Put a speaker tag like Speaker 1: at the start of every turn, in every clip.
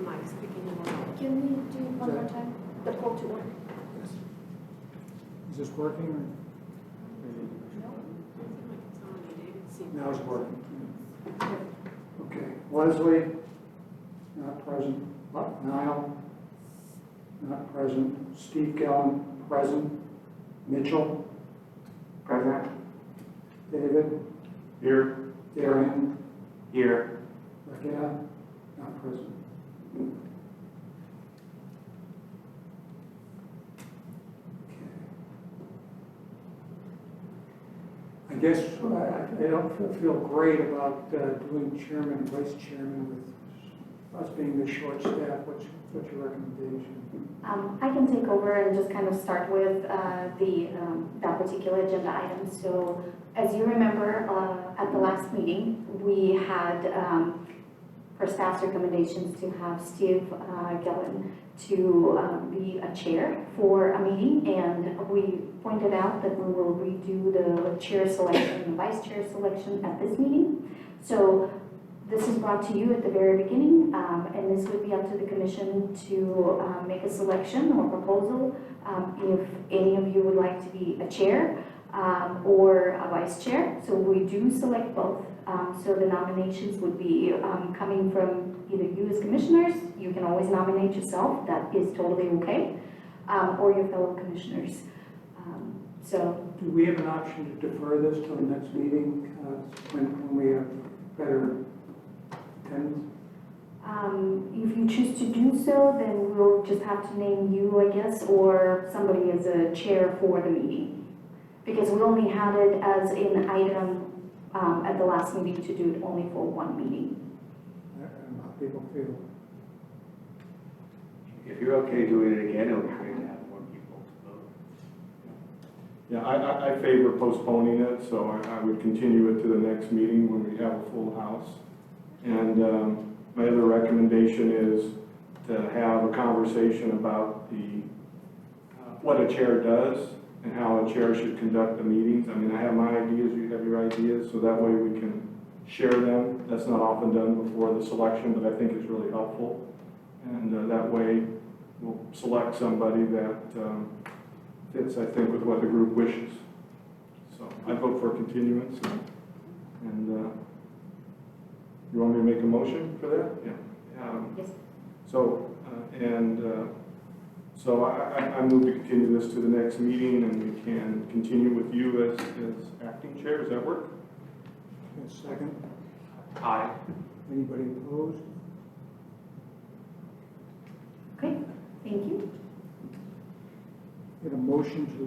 Speaker 1: Mike speaking in one.
Speaker 2: Can we do one more time? The call to order?
Speaker 3: Yes. Is this working? Or? Now it's working. Okay. Leslie, not present. Niall, not present. Steve Gellin, present. Mitchell,
Speaker 4: Present.
Speaker 3: David,
Speaker 4: Here.
Speaker 3: Darian,
Speaker 4: Here.
Speaker 3: Raquel, not present. I guess I don't feel great about doing chairman and vice chairman with us being this short staff. What's your recommendation?
Speaker 2: I can take over and just kind of start with that particular agenda item. So as you remember, at the last meeting, we had for staff's recommendations to have Steve Gellin to be a chair for a meeting, and we pointed out that we will redo the chair selection and vice chair selection at this meeting. So this is brought to you at the very beginning, and this would be up to the commission to make a selection or proposal if any of you would like to be a chair or a vice chair. So we do select both. So the nominations would be coming from either you as commissioners, you can always nominate yourself, that is totally okay, or your fellow commissioners. So
Speaker 3: Do we have an option to defer this to the next meeting when we have better attendance?
Speaker 2: if you choose to do so, then we'll just have to name you, I guess, or somebody as a chair for the meeting. Because we only had it as an item at the last meeting to do it only for one meeting.
Speaker 3: And how people feel.
Speaker 4: If you're okay doing it again, it'll be great to have more people to vote.
Speaker 5: Yeah, I favor postponing it, so I would continue it to the next meeting when we have a full house. And my other recommendation is to have a conversation about what a chair does and how a chair should conduct the meetings. I mean, I have my ideas, you have your ideas, so that way we can share them. That's not often done before the selection, but I think it's really helpful. And that way we'll select somebody that fits, I think, with what the group wishes. So I vote for continuance. And you want me to make a motion for that? Yeah.
Speaker 2: Yes.
Speaker 5: So, so I move to continue this to the next meeting, and we can continue with you as acting chair. Does that work?
Speaker 3: A second.
Speaker 4: Aye.
Speaker 3: Anybody opposed?
Speaker 2: Okay, thank you.
Speaker 3: Get a motion to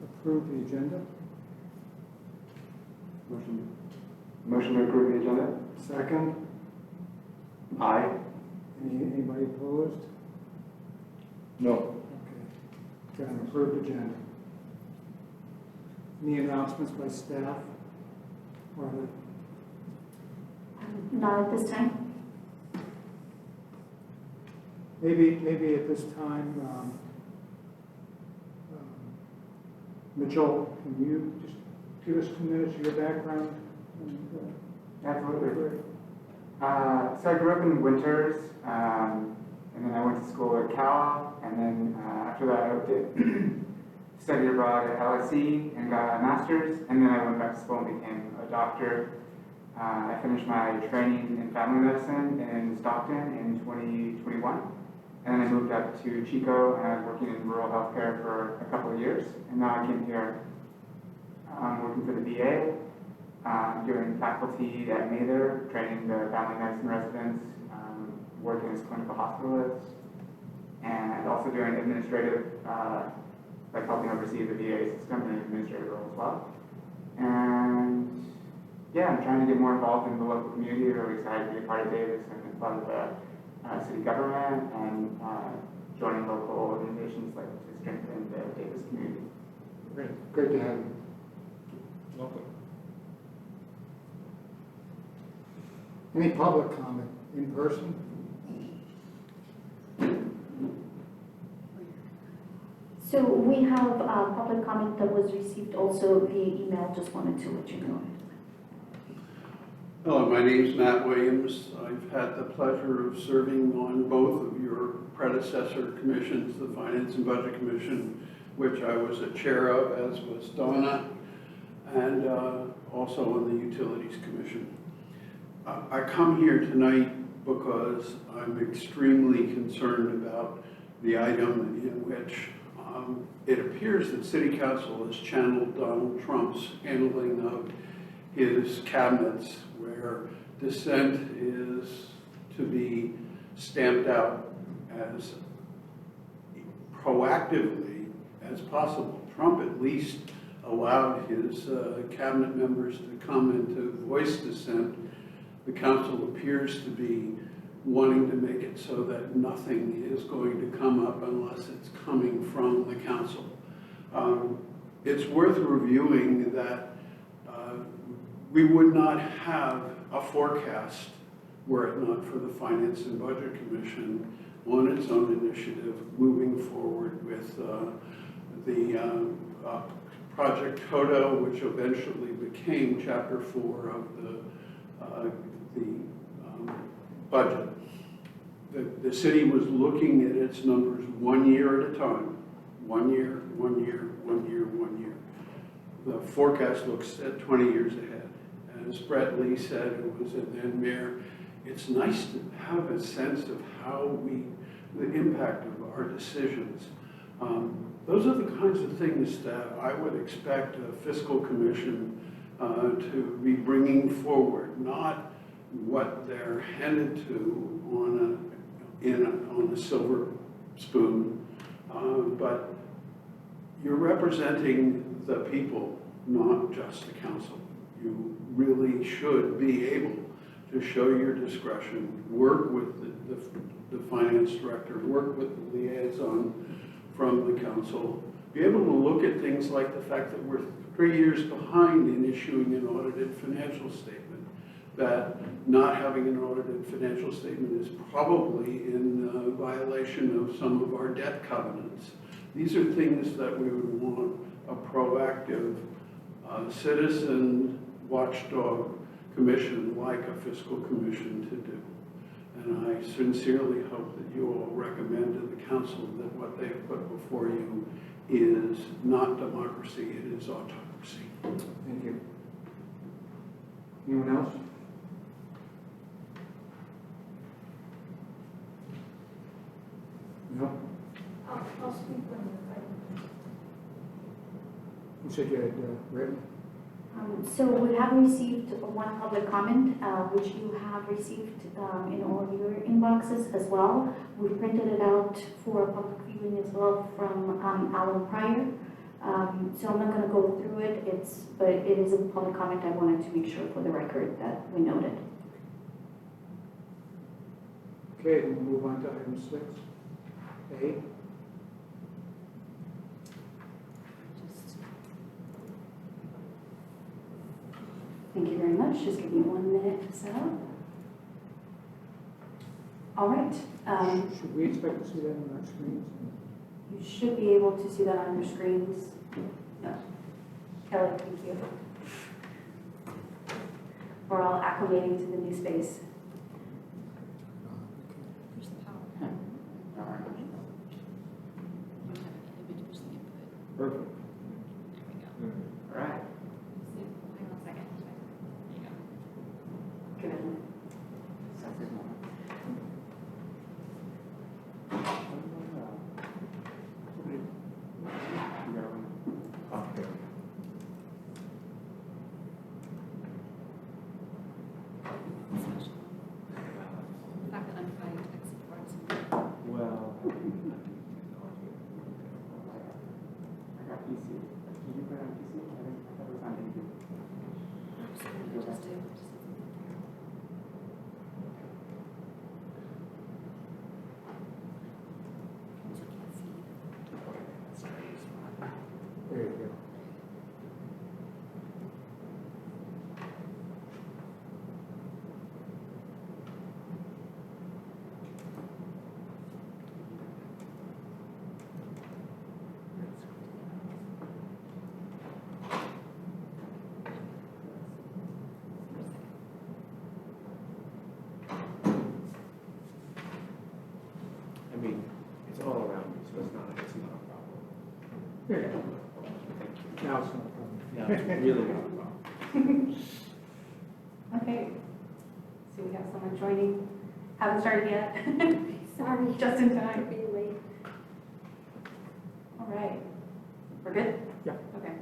Speaker 3: approve the agenda?
Speaker 4: Motion to approve the agenda?
Speaker 3: Second.
Speaker 4: Aye.
Speaker 3: Anybody opposed?
Speaker 5: No.
Speaker 3: Okay. Got an approved agenda. Any announcements by staff? Or
Speaker 2: Not at this time.
Speaker 3: maybe at this time, Mitchell, can you just give us 2 minutes of your background?
Speaker 4: Absolutely. So I grew up in Winters, and then I went to school at Cal, and then after that I did studied abroad at LSE and got a master's, and then I went back to school and became a doctor. I finished my training in family medicine in Stockton in 2021, and then I moved up to Chico, and I was working in rural healthcare for a couple of years, and now I came here working for the VA. Doing faculty at Mather, training the family medicine residents, working as clinical hospitalist, and also doing administrative, like helping oversee the VA system and administrative role as well. And yeah, I'm trying to get more involved in the local community. Really excited to be a part of Davis and a part of the city government, and joining local organizations like to strengthen the Davis community.
Speaker 3: Great to have you.
Speaker 5: Welcome.
Speaker 3: Any public comment in person?
Speaker 2: So we have public comment that was received also via email, just wanted to let you know.
Speaker 6: Hello, my name's Matt Williams. I've had the pleasure of serving on both of
Speaker 1: predecessor commissions, the Finance and Budget Commission, which I was a chair of, as was Donna, and also on the Utilities Commission. I come here tonight because I'm extremely concerned about the item in which it appears that City Council has channeled Donald Trump's handling of his cabinets, where dissent is to be stamped out as proactively as possible. Trump at least allowed his cabinet members to come and to voice dissent. The council appears to be wanting to make it so that nothing is going to come up unless it's coming from the council. It's worth reviewing that we would not have a forecast were it not for the Finance and Budget Commission on its own initiative moving forward with the Project Toto, which eventually became Chapter 4 of the budget. The city was looking at its numbers 1 year at a time. 1 year, 1 year, 1 year, 1 year. The forecast looks at 20 years ahead. As Brett Lee said, who was a then mayor, it's nice to have a sense of the impact of our decisions. Those are the kinds of things that I would expect a fiscal commission to be bringing forward, not what they're handed to on a silver spoon, but you're representing the people, not just the council. You really should be able to show your discretion, work with the finance director, work with the liaison from the council, be able to look at things like the fact that we're 3 years behind in issuing an audited financial statement, that not having an audited financial statement is probably in violation of some of our debt covenants. These are things that we would want a proactive citizen watchdog commission like a fiscal commission to do. And I sincerely hope that you all recommend to the council that what they've put before you is not democracy, it is autocracy.
Speaker 3: Thank you. Anyone else? No?
Speaker 6: I'll speak when you're ready.
Speaker 3: You said you had written?
Speaker 2: So we have received one public comment, which you have received in all of your inboxes as well. We printed it out for public viewing as well from Alan Pryor. So I'm not going to go through it, but it is a public comment. I wanted to make sure for the record that we noted.
Speaker 3: Okay, then we'll move on to item 6A.
Speaker 2: Thank you very much. Just give me 1 minute to set up. All right.
Speaker 3: Should we expect to see that on our screens?
Speaker 2: You should be able to see that on your screens. No. Kelly, thank you. We're all acclimating to the new space.
Speaker 6: Push the power.
Speaker 3: Perfect.
Speaker 4: All right.
Speaker 6: Hang on a second. There you go.
Speaker 2: Good.
Speaker 6: The fact that I'm trying tech support.
Speaker 4: Well, I got PC. Did you put it on PC? I thought it was on YouTube.
Speaker 6: Just do.
Speaker 3: There you go.
Speaker 5: I mean, it's all around me, so it's not a problem.
Speaker 3: There you go. Now it's not a problem.
Speaker 5: Yeah, it's really not a problem.
Speaker 2: Okay, so we have someone joining, haven't started yet,
Speaker 6: Sorry.
Speaker 2: just in time.
Speaker 6: Being late.
Speaker 2: All right, we're good?
Speaker 3: Yeah.
Speaker 2: Okay.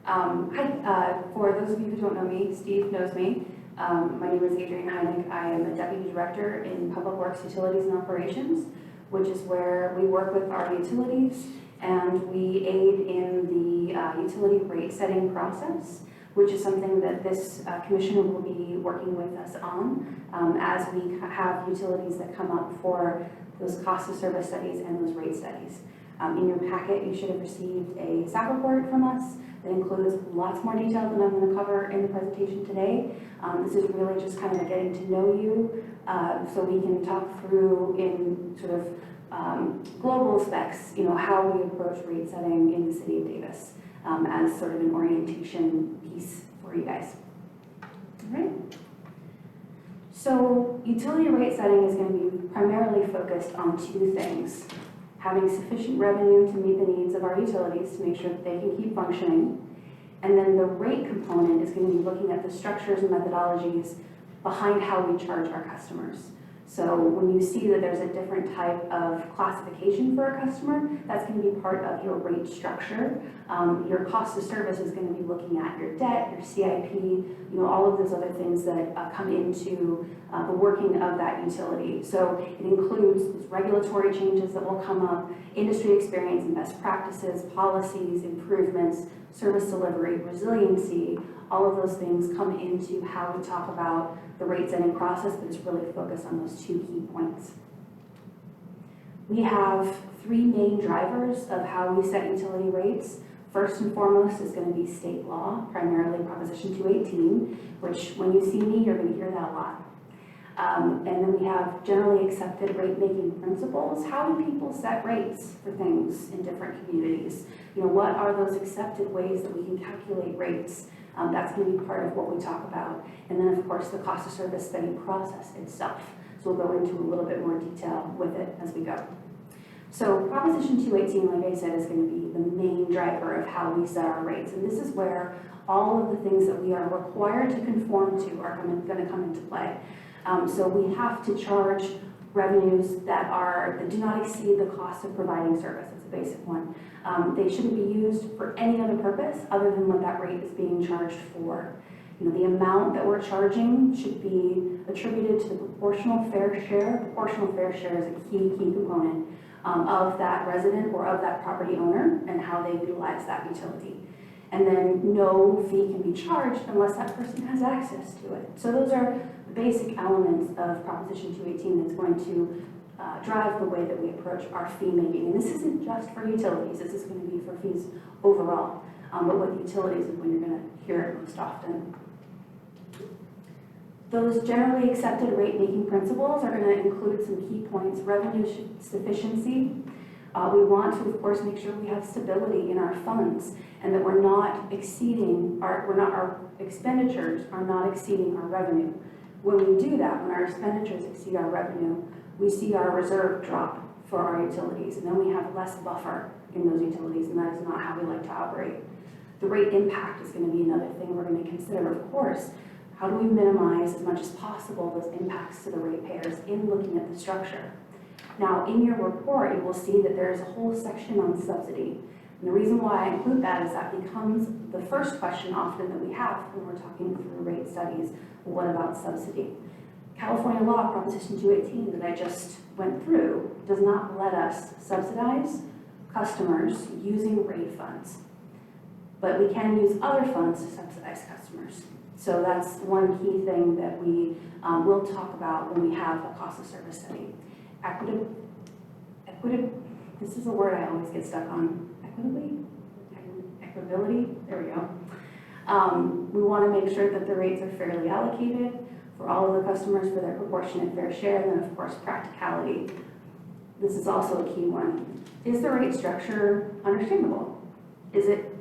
Speaker 2: Hi, for those of you who don't know me, Steve knows me. My name is Adrienne Heineck. I am a Deputy Director in Public Works, Utilities and Operations, which is where we work with our utilities and we aid in the utility rate setting process, which is something that this commission will be working with us on as we have utilities that come up for those cost of service studies and those rate studies. In your packet, you should have received a staff report from us that includes lots more detail than I'm going to cover in the presentation today. This is really just kind of a getting to know you so we can talk through in sort of global specs, how we approach rate setting in the city of Davis as sort of an orientation piece for you guys. All right. So utility rate setting is going to be primarily focused on two things: having sufficient revenue to meet the needs of our utilities to make sure that they can keep functioning. And then the rate component is going to be looking at the structures and methodologies behind how we charge our customers. So when you see that there's a different type of classification for a customer, that's going to be part of your rate structure. Your cost of service is going to be looking at your debt, your CIP, all of those other things that come into the working of that utility. So it includes regulatory changes that will come up, industry experience and best practices, policies, improvements, service delivery, resiliency. All of those things come into how we talk about the rate setting process, but it's really focused on those two key points. We have three main drivers of how we set utility rates. First and foremost is going to be state law, primarily Proposition 218, which when you see me, you're going to hear that a lot. And then we have generally accepted rate-making principles. How do people set rates for things in different communities? What are those accepted ways that we can calculate rates? That's going to be part of what we talk about. And then, of course, the cost of service study process itself. So we'll go into a little bit more detail with it as we go. So Proposition 218, like I said, is going to be the main driver of how we set our rates. And this is where all of the things that we are required to conform to are going to come into play. So we have to charge revenues that do not exceed the cost of providing service. It's a basic one. They shouldn't be used for any other purpose other than what that rate is being charged for. The amount that we're charging should be attributed to the proportional fair share. Proportional fair share is a key component of that resident or of that property owner and how they utilize that utility. And then no fee can be charged unless that person has access to it. So those are the basic elements of Proposition 218 that's going to drive the way that we approach our fee making. And this isn't just for utilities, this is going to be for fees overall. But with utilities is when you're going to hear it most often. Those generally accepted rate making principles are going to include some key points: revenue sufficiency. We want to, of course, make sure we have stability in our funds and that we're not exceeding our expenditures are not exceeding our revenue. When we do that, when our expenditures exceed our revenue, we see our reserve drop for our utilities, and then we have less buffer in those utilities, and that is not how we like to operate. The rate impact is going to be another thing we're going to consider, of course. How do we minimize as much as possible those impacts to the ratepayers in looking at the structure? Now, in your report, you will see that there's a whole section on subsidy. And the reason why I include that is that becomes the first question often that we have when we're talking through rate studies. What about subsidy? California law, Proposition 218 that I just went through, does not let us subsidize customers using rate funds. But we can use other funds to subsidize customers. So that's one key thing that we will talk about when we have a cost of service study. This is a word I always get stuck on. Equitability, there we go. We want to make sure that the rates are fairly allocated for all of the customers for their proportionate fair share, and then of course practicality. This is also a key one. Is the rate structure understandable? Is it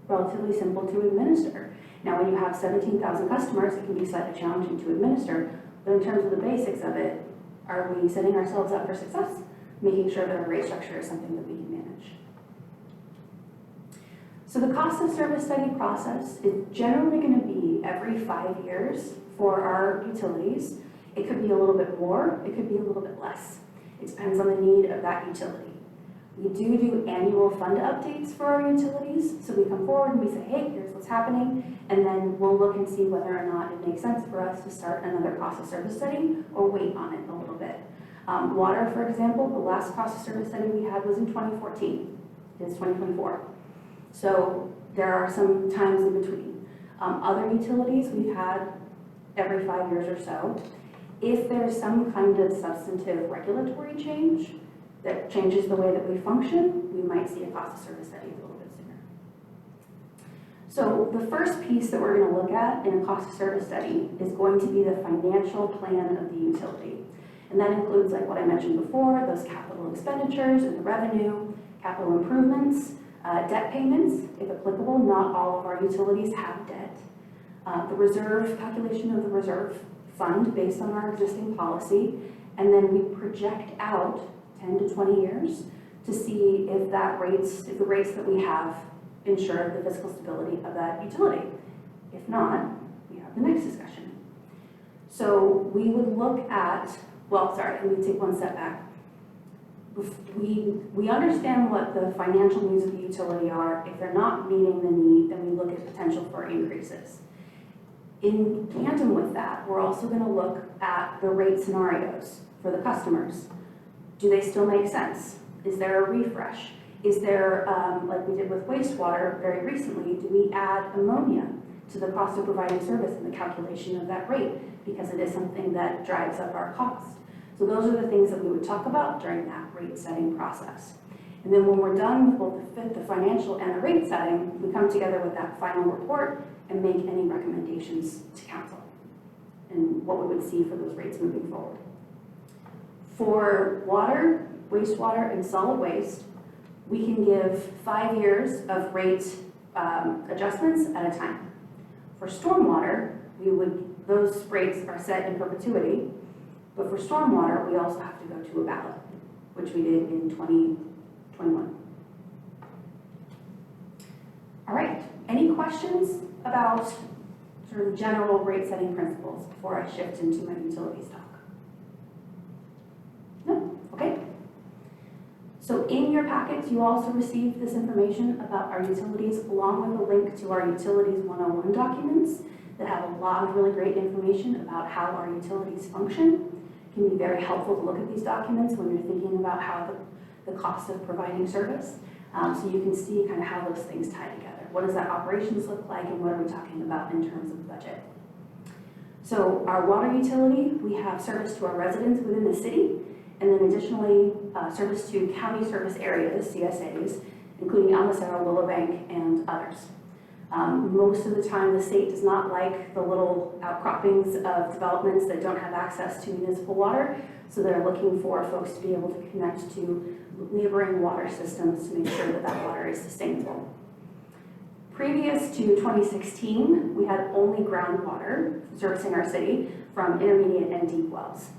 Speaker 2: relatively simple to administer? Now when you have 17,000 customers, it can be slightly challenging to administer, but in terms of the basics of it, are we setting ourselves up for success? making sure that our rate structure is something that we can manage. So the cost of service study process is generally going to be every 5 years for our utilities. It could be a little bit more, it could be a little bit less. It depends on the need of that utility. We do annual fund updates for our utilities. So we come forward and we say, hey, here's what's happening. And then we'll look and see whether or not it makes sense for us to start another cost of service study or wait on it a little bit. Water, for example, the last cost of service study we had was in 2014. It is 2024. So there are some times in between. Other utilities we've had every 5 years or so. If there's some kind of substantive regulatory change that changes the way that we function, we might see a cost of service study a little bit sooner. So the first piece that we're going to look at in a cost of service study is going to be the financial plan of the utility. And that includes, like what I mentioned before, those capital expenditures and the revenue, capital improvements, debt payments, if applicable. Not all of our utilities have debt. The reserve, calculation of the reserve fund based on our existing policy, and then we project out 10 to 20 years to see if the rates that we have ensure the fiscal stability of that utility. If not, we have the next discussion. So we would look at, well, sorry, let me take one step back. We understand what the financial needs of the utility are. If they're not meeting the need, then we look at potential for increases. In tandem with that, we're also going to look at the rate scenarios for the customers. Do they still make sense? Is there a refresh? Is there, like we did with wastewater very recently, do we add ammonia to the cost of providing service in the calculation of that rate? Because it is something that drives up our cost. So those are the things that we would talk about during that rate setting process. And then when we're done with both the financial and the rate setting, we come together with that final report and make any recommendations to council and what we would see for those rates moving forward. For water, wastewater, and solid waste, we can give 5 years of rate adjustments at a time. For stormwater, those rates are set in perpetuity, but for stormwater, we also have to go to a ballot, which we did in 2021. All right, any questions about sort of general rate setting principles before I shift into my utilities talk? No? Okay. So in your packets, you also received this information about our utilities along with a link to our Utilities 101 documents that have a lot of really great information about how our utilities function. It can be very helpful to look at these documents when you're thinking about how the cost of providing service. So you can see kind of how those things tie together. What does that operations look like, and what are we talking about in terms of budget? So our water utility, we have service to our residents within the city, and then additionally service to county service areas, CSAs, including El Macero, Willowbank, and others. Most of the time, the state does not like the little outcroppings of developments that don't have access to municipal water, so they're looking for folks to be able to connect to neighboring water systems to make sure that that water is sustainable. Previous to 2016, we had only groundwater servicing our city from intermediate and deep wells.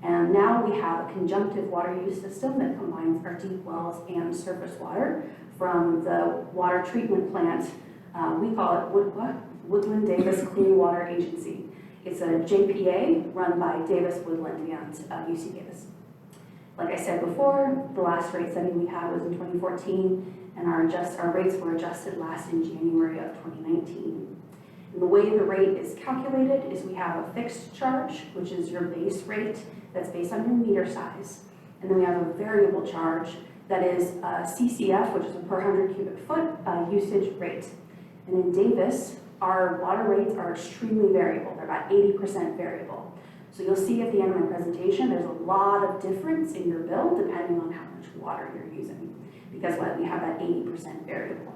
Speaker 2: And now we have a conjunctive water use system that combines our deep wells and surface water from the water treatment plant. We call it Woodland Davis Clean Water Agency. It's a JPA run by Davis Woodland and UC Davis. Like I said before, the last rate study we had was in 2014, and our rates were adjusted last in January of 2019. And the way the rate is calculated is we have a fixed charge, which is your base rate that's based on your meter size. And then we have a variable charge that is CCF, which is a per 100 cubic foot usage rate. And in Davis, our water rates are extremely variable. They're about 80% variable. So you'll see at the end of my presentation, there's a lot of difference in your bill depending on how much water you're using, because we have that 80% variable.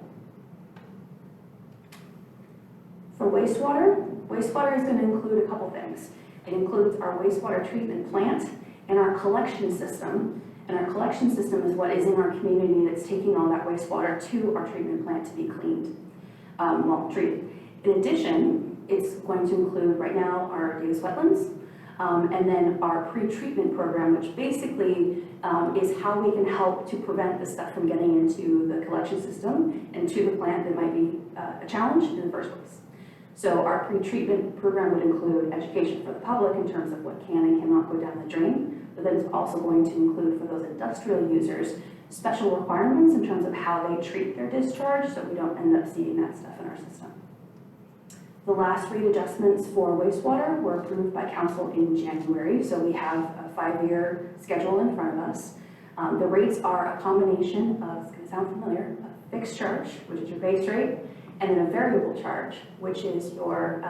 Speaker 2: For wastewater is going to include a couple things. It includes our wastewater treatment plant and our collection system. And our collection system is what is in our community that's taking all that wastewater to our treatment plant to be cleaned, treated. In addition, it's going to include right now our Davis wetlands, and then our pre-treatment program, which basically
Speaker 7: is how we can help to prevent this stuff from getting into the collection system and to the plant that might be a challenge in the first place. So our pre-treatment program would include education for the public in terms of what can and cannot go down the drain, but then it's also going to include for those industrial users special requirements in terms of how they treat their discharge so we don't end up seeing that stuff in our system. The last rate adjustments for wastewater were approved by council in January, so we have a 5-year schedule in front of us. The rates are a combination of, it's going to sound familiar, a fixed charge, which is your base rate, and then a variable charge, which is your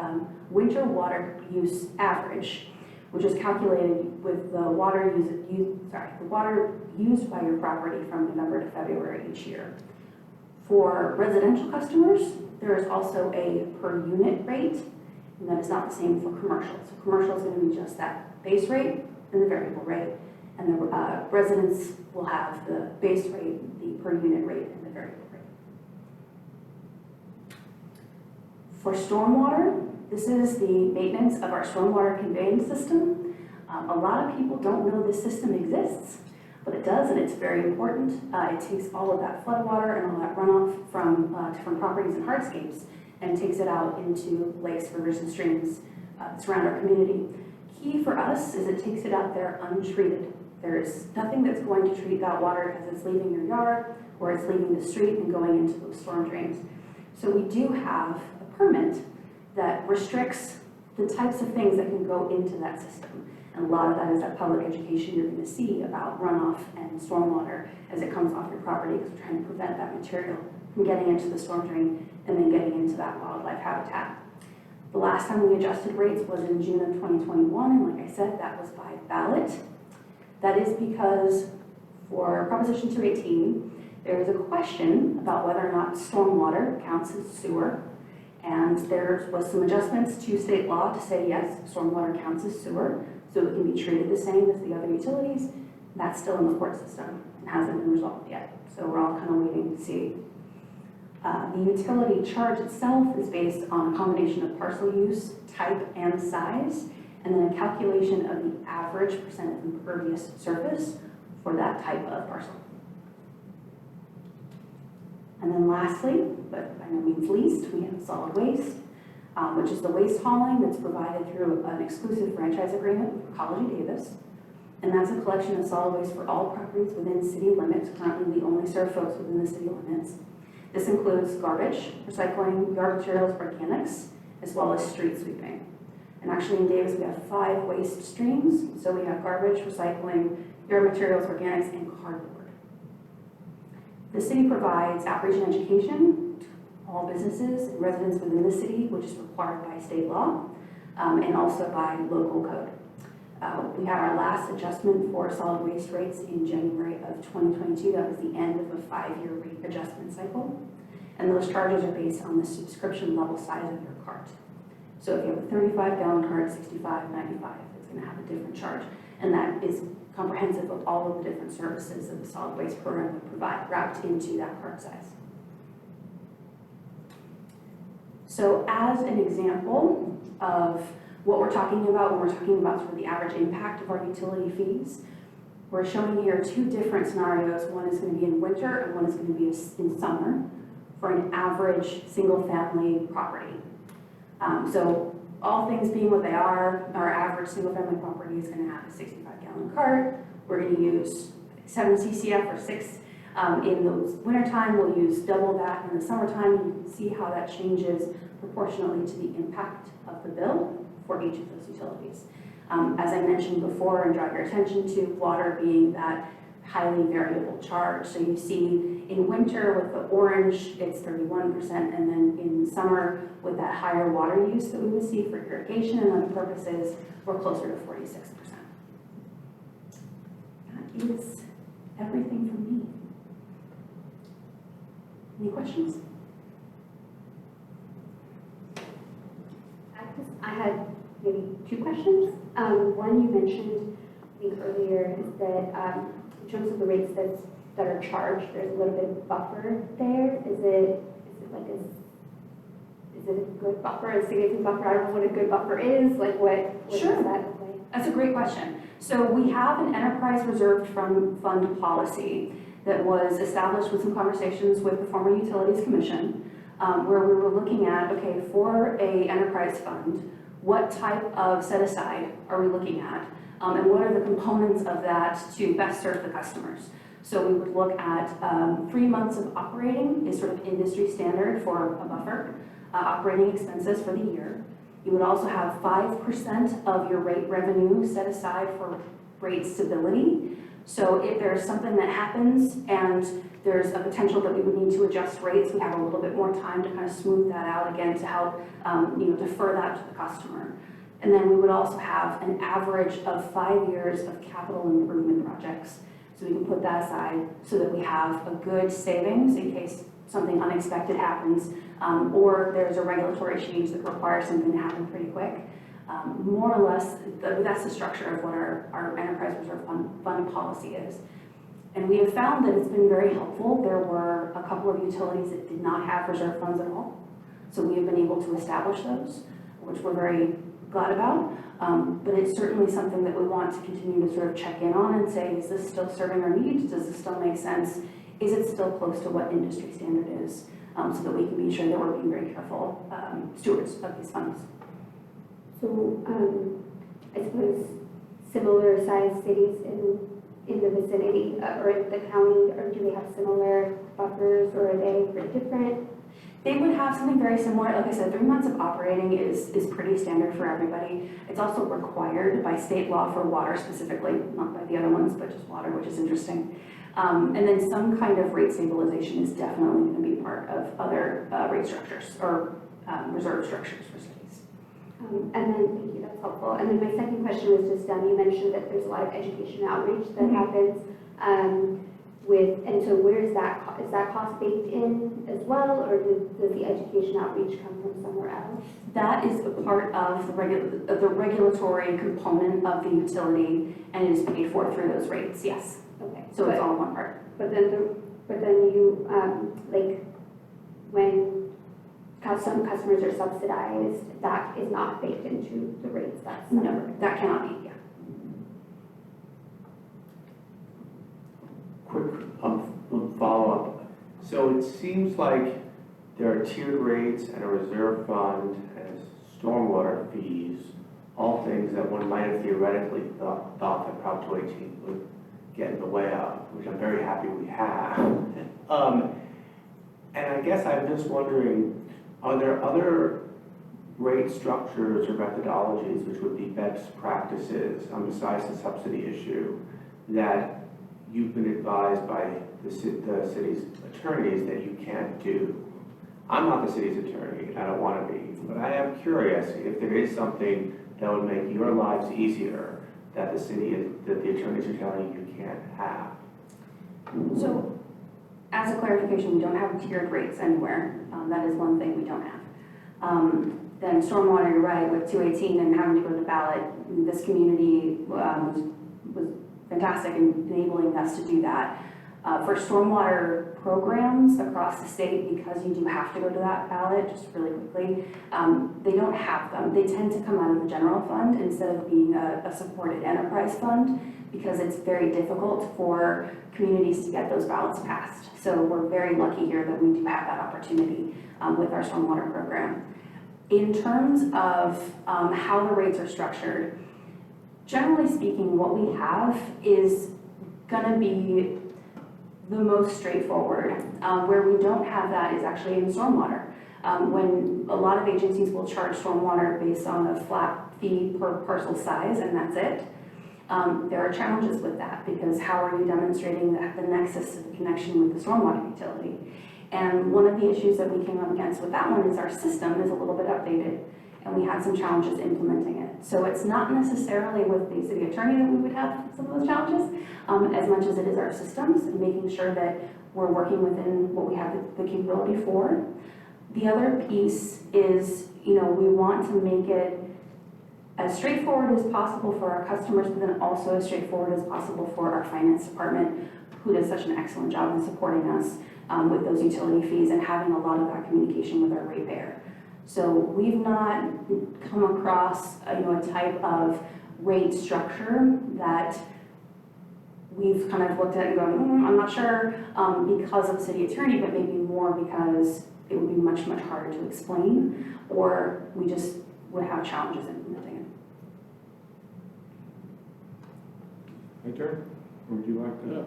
Speaker 7: winter water use average, which is calculated with the water used by your property from November to February each year. For residential customers, there is also a per unit rate, and that is not the same for commercial. So commercial is going to be just that base rate and the variable rate, and the residents will have the base rate, the per unit rate, and the variable rate. For stormwater, this is the maintenance of our stormwater conveyance system. A lot of people don't know this system exists, but it does, and it's very important. It takes all of that floodwater and all that runoff from different properties and hardscapes and takes it out into lakes, rivers, and streams that surround our community. Key for us is it takes it out there untreated. There's nothing that's going to treat that water because it's leaving your yard or it's leaving the street and going into those storm drains. So we do have a permit that restricts the types of things that can go into that system. And a lot of that is that public education you're going to see about runoff and stormwater as it comes off your property, because we're trying to prevent that material from getting into the storm drain and then getting into that wildlife habitat. The last time we adjusted rates was in June of 2021, and like I said, that was by ballot. That is because for Proposition 218, there is a question about whether or not stormwater counts as sewer. And there was some adjustments to state law to say, yes, stormwater counts as sewer, so it can be treated the same as the other utilities. That's still in the court system and hasn't been resolved yet. So we're all kind of waiting to see. The utility charge itself is based on a combination of parcel use, type, and size, and then a calculation of the average percent of impervious surface for that type of parcel. And then lastly, but by no means least, we have solid waste, which is the waste hauling that's provided through an exclusive franchise agreement with Ecology Davis. And that's a collection of solid waste for all properties within city limits. Currently, we only serve folks within the city limits. This includes garbage, recycling, yard materials, organics, as well as street sweeping. And actually in Davis, we have 5 waste streams. So we have garbage, recycling, yard materials, organics, and cardboard. The city provides outreach and education to all businesses and residents within the city, which is required by state law and also by local code. We had our last adjustment for solid waste rates in January of 2022. That was the end of a 5-year rate adjustment cycle. And those charges are based on the subscription level size of your cart. So if you have a 35-gallon cart, 65, 95, it's going to have a different charge. And that is comprehensive of all of the different services that the solid waste program would provide wrapped into that cart size. So as an example of what we're talking about when we're talking about sort of the average impact of our utility fees, we're showing here 2 different scenarios. One is going to be in winter and one is going to be in summer for an average single-family property. So all things being what they are, our average single-family property is going to have a 65-gallon cart. We're going to use 7 CCF or 6 in the wintertime. We'll use double that in the summertime. You can see how that changes proportionally to the impact of the bill for each of those utilities. As I mentioned before, and draw your attention to water being that highly variable charge. So you see in winter with the orange, it's 31%, and then in summer with that higher water use that we would see for irrigation and other purposes, we're closer to 46%. That is everything from me. Any questions?
Speaker 2: I had maybe 2 questions. One you mentioned, I think earlier, is that in terms of the rates that are charged, there's a little bit of buffer there. Is it a good buffer, a significant buffer? I don't know what a good buffer is. Like what
Speaker 7: Sure.
Speaker 2: does that look like?
Speaker 7: That's a great question. So we have an enterprise reserved fund policy that was established with some conversations with the former Utilities Commission, where we were looking at, okay, for a enterprise fund, what type of set aside are we looking at? And what are the components of that to best serve the customers? So we would look at 3 months of operating is sort of industry standard for a buffer, operating expenses for the year. You would also have 5% of your rate revenue set aside for rate stability. So if there's something that happens and there's a potential that we would need to adjust rates, we have a little bit more time to kind of smooth that out again to help defer that to the customer. And then we would also have an average of 5 years of capital improvement projects. So we can put that aside so that we have a good savings in case something unexpected happens, or there's a regulatory change that requires something to happen pretty quick. More or less, that's the structure of what our enterprise reserve fund policy is. And we have found that it's been very helpful. There were a couple of utilities that did not have reserve funds at all. So we have been able to establish those, which we're very glad about. But it's certainly something that we want to continue to sort of check in on and say, is this still serving our needs? Does this still make sense? Is it still close to what industry standard is? So that we can be sure that we're being very careful stewards of these funds.
Speaker 2: So, I suppose similar sized cities in the vicinity or in the county, or do they have similar buffers, or are they pretty different?
Speaker 7: They would have something very similar. Like I said, 3 months of operating is pretty standard for everybody. It's also required by state law for water specifically, not by the other ones, but just water, which is interesting. And then some kind of rate stabilization is definitely going to be part of other rate structures or reserve structures for cities.
Speaker 2: And then, thank you, that's helpful. And then my second question was just, you mentioned that there's a lot of education outreach that happens and so where's that, is that cost baked in as well, or does the education outreach come from somewhere else?
Speaker 7: That is a part of the regulatory component of the utility, and it is paid for through those rates, yes.
Speaker 2: Okay.
Speaker 7: So it's all one part.
Speaker 2: But then you, like, when some customers are subsidized, that is not baked into the rates, that's
Speaker 7: No, that cannot be, yeah.
Speaker 8: Quick follow-up. So it seems like there are tiered rates and a reserve fund and stormwater fees, all things that one might have theoretically thought that Prop 218 would get in the way of, which I'm very happy we have. And I guess I'm just wondering, are there other rate structures or methodologies which would be best practices besides the subsidy issue that you've been advised by the city's attorneys that you can't do? I'm not the city's attorney, and I don't want to be, but I am curious if there is something that would make your lives easier that the attorneys are telling you can't have.
Speaker 7: So, as a clarification, we don't have tiered rates anywhere. That is one thing we don't have. Then stormwater, you're right, with 218 and having to go to ballot, this community was fantastic in enabling us to do that. For stormwater programs across the state, because you do have to go to that ballot, just really quickly, they don't have them. They tend to come out of the general fund instead of being a supported enterprise fund, because it's very difficult for communities to get those ballots passed. So we're very lucky here that we do have that opportunity with our stormwater program. In terms of how the rates are structured, generally speaking, what we have is going to be the most straightforward. Where we don't have that is actually in stormwater. When a lot of agencies will charge stormwater based on a flat fee per parcel size, and that's it. There are challenges with that, because how are you demonstrating the nexus of the connection with the stormwater utility? And one of the issues that we came up against with that one is our system is a little bit outdated, and we had some challenges implementing it. So it's not necessarily with the city attorney that we would have some of those challenges, as much as it is our systems and making sure that we're working within what we have the capability for. The other piece is, we want to make it as straightforward as possible for our customers, but then also as straightforward as possible for our finance department, who does such an excellent job in supporting us with those utility fees and having a lot of that communication with our ratepayer. So we've not come across a type of rate structure that we've kind of looked at and gone, I'm not sure, because of the city attorney, but maybe more because it would be much, much harder to explain, or we just would have challenges implementing it.
Speaker 5: My turn? Or would you like to?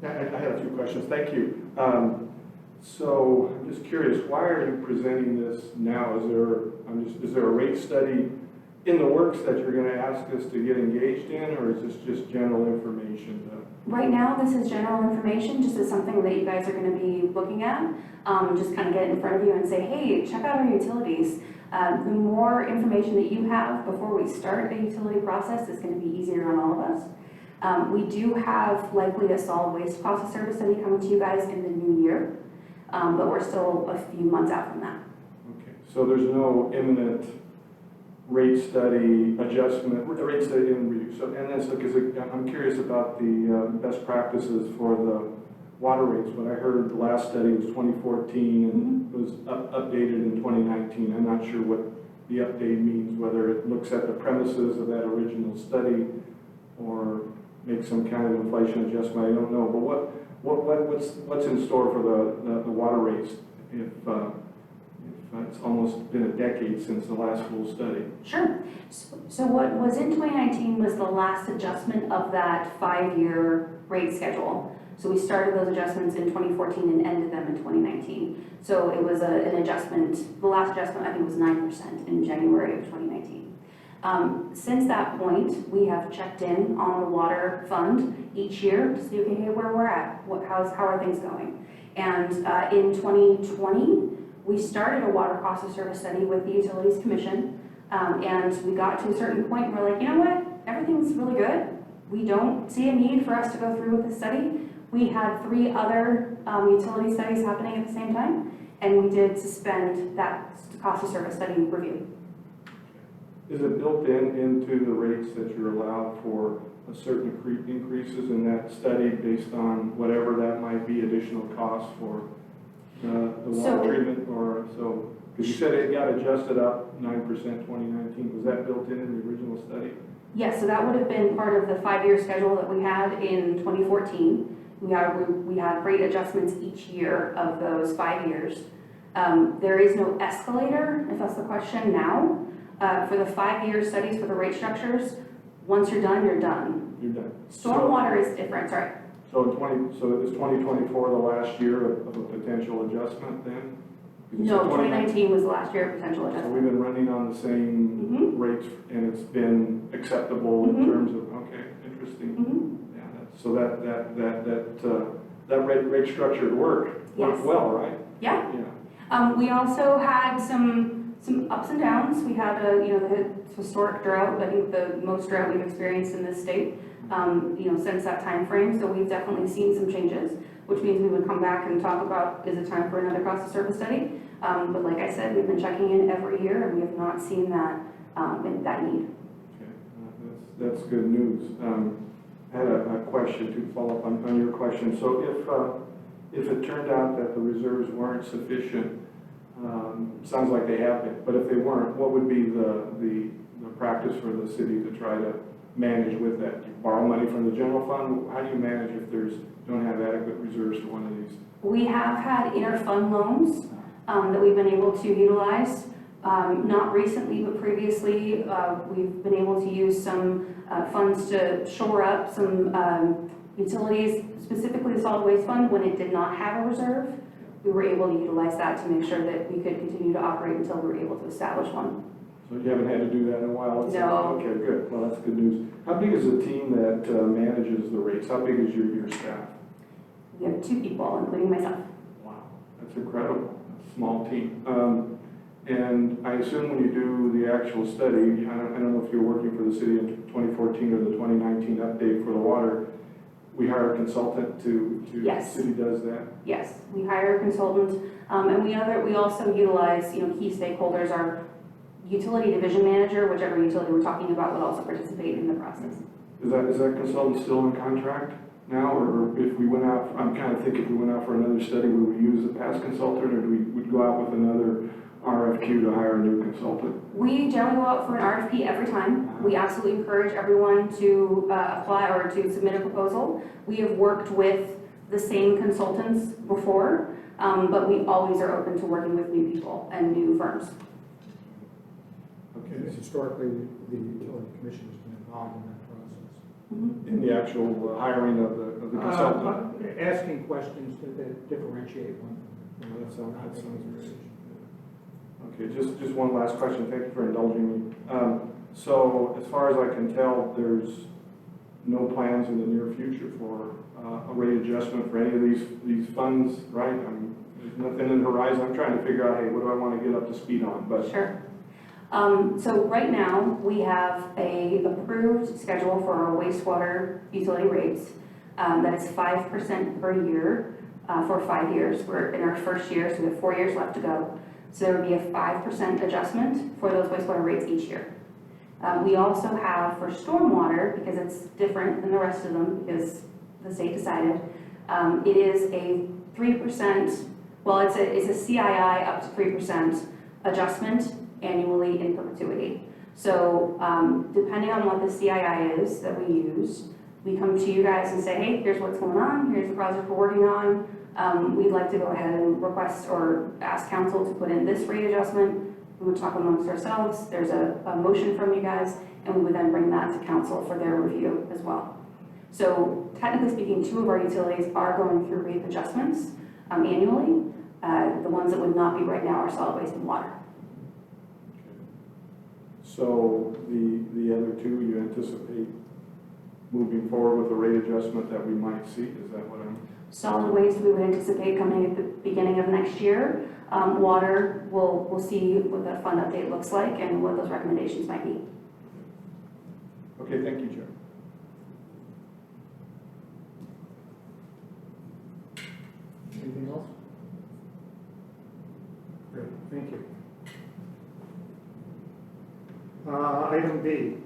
Speaker 5: Yeah, I have a few questions. Thank you. So I'm just curious, why are you presenting this now? Is there a rate study in the works that you're going to ask us to get engaged in, or is this just general information?
Speaker 7: Right now, this is general information, just as something that you guys are going to be looking at. Just kind of get it in front of you and say, hey, check out our utilities. The more information that you have before we start a utility process is going to be easier on all of us. We do have likely a solid waste cost of service study coming to you guys in the new year, but we're still a few months out from that.
Speaker 5: Okay, so there's no imminent rate study adjustment, rate study in review. So, and then, so because I'm curious about the best practices for the water rates. What I heard the last study was 2014 and was updated in 2019. I'm not sure what the update means, whether it looks at the premises of that original study or makes some kind of inflation adjustment. I don't know. But what's in store for the water rates if it's almost been a decade since the last full study?
Speaker 7: Sure. So what was in 2019 was the last adjustment of that 5-year rate schedule. So we started those adjustments in 2014 and ended them in 2019. So it was an adjustment, the last adjustment I think was 9% in January of 2019. Since that point, we have checked in on the water fund each year to see, okay, where we're at, how are things going? And in 2020, we started a water cost of service study with the Utilities Commission, and we got to a certain point and we're like, you know what, everything's really good. We don't see a need for us to go through with the study. We had 3 other utility studies happening at the same time, and we did suspend that cost of service study review.
Speaker 5: Is it built into the rates that you're allowed for a certain increases in that study based on whatever that might be, additional costs for the water treatment, or so? Because you said it got adjusted up 9% 2019. Was that built in the original study?
Speaker 7: Yes, so that would have been part of the 5-year schedule that we had in 2014. We had rate adjustments each year of those 5 years. There is no escalator, if that's the question now. For the 5-year studies for the rate structures, once you're done, you're done.
Speaker 5: You're done.
Speaker 7: Stormwater is different, sorry.
Speaker 5: So is 2024 the last year of a potential adjustment then?
Speaker 7: No, 2019 was the last year of potential
Speaker 5: So
Speaker 7: adjustment.
Speaker 5: we've been running on the same rates, and it's been acceptable in terms of, okay, interesting. Yeah, so that rate structure worked well, right?
Speaker 7: Yeah.
Speaker 5: Yeah.
Speaker 7: We also had some ups and downs. We had the historic drought, I think the most drought we've experienced in this state, since that time frame. So we've definitely seen some changes, which means we would come back and talk about, is it time for another cost of service study? But like I said, we've been checking in every year, and we have not seen that need.
Speaker 5: Okay, that's good news. I had a question to follow up on your question. So if it turned out that the reserves weren't sufficient, sounds like they have been, but if they weren't, what would be the practice for the city to try to manage with that? Do you borrow money from the general fund? How do you manage if don't have adequate reserves for one of these?
Speaker 7: We have had interfund loans that we've been able to utilize. Not recently, but previously, we've been able to use some funds to shore up some utilities, specifically the solid waste fund, when it did not have a reserve. We were able to utilize that to make sure that we could continue to operate until we were able to establish one.
Speaker 5: So you haven't had to do that in a while?
Speaker 7: No.
Speaker 5: Okay, good. Well, that's good news. How big is the team that manages the rates? How big is your staff?
Speaker 7: We have 2 people, including myself.
Speaker 5: Wow, that's incredible. That's a small team. And I assume when you do the actual study, I don't know if you're working for the city in 2014 or the 2019 update for the water, we hire a consultant to
Speaker 7: Yes.
Speaker 5: The city does that?
Speaker 7: Yes, we hire a consultant, and we also utilize, key stakeholders. Our utility division manager, whichever utility we're talking about, would also participate in the process.
Speaker 5: Is that consultant still in contract now, or if we went out, I'm kind of thinking if we went out for another study, would we use a past consultant, or would we go out with another RFQ to hire a new consultant?
Speaker 7: We generally go out for an RFP every time. We absolutely encourage everyone to apply or to submit a proposal. We have worked with the same consultants before, but we always are open to working with new people and new firms.
Speaker 5: Okay,
Speaker 3: And historically, the utility commission has been involved in that process.
Speaker 5: in the actual hiring of the consultant?
Speaker 3: Asking questions that differentiate one.
Speaker 5: That sounds great. Okay, just one last question. Thank you for indulging me. So as far as I can tell, there's no plans in the near future for a rate adjustment for any of these funds, right? I mean, there's nothing in the horizon. I'm trying to figure out, hey, what do I want to get up to speed on? But
Speaker 7: Sure. So right now, we have a approved schedule for our wastewater utility rates. That is 5% per year for 5 years. We're in our first year, so we have 4 years left to go. So there would be a 5% adjustment for those wastewater rates each year. We also have for stormwater, because it's different than the rest of them, because the state decided, it is a 3%, well, it's a CII up to 3% adjustment annually in perpetuity. So depending on what the CII is that we use, we come to you guys and say, hey, here's what's going on, here's the project we're working on. We'd like to go ahead and request or ask council to put in this rate adjustment. We would talk amongst ourselves. There's a motion from you guys, and we would then bring that to council for their review as well. So technically speaking, 2 of our utilities are going through rate adjustments annually. The ones that would not be right now are solid waste and water.
Speaker 5: so the other 2, you anticipate moving forward with a rate adjustment that we might see? Is that what I'm?
Speaker 7: Solid waste, we would anticipate coming at the beginning of next year. Water, we'll see what the fund update looks like and what those recommendations might be.
Speaker 5: Okay, thank you, Chair.
Speaker 3: Anything else? Great, thank you. Item B.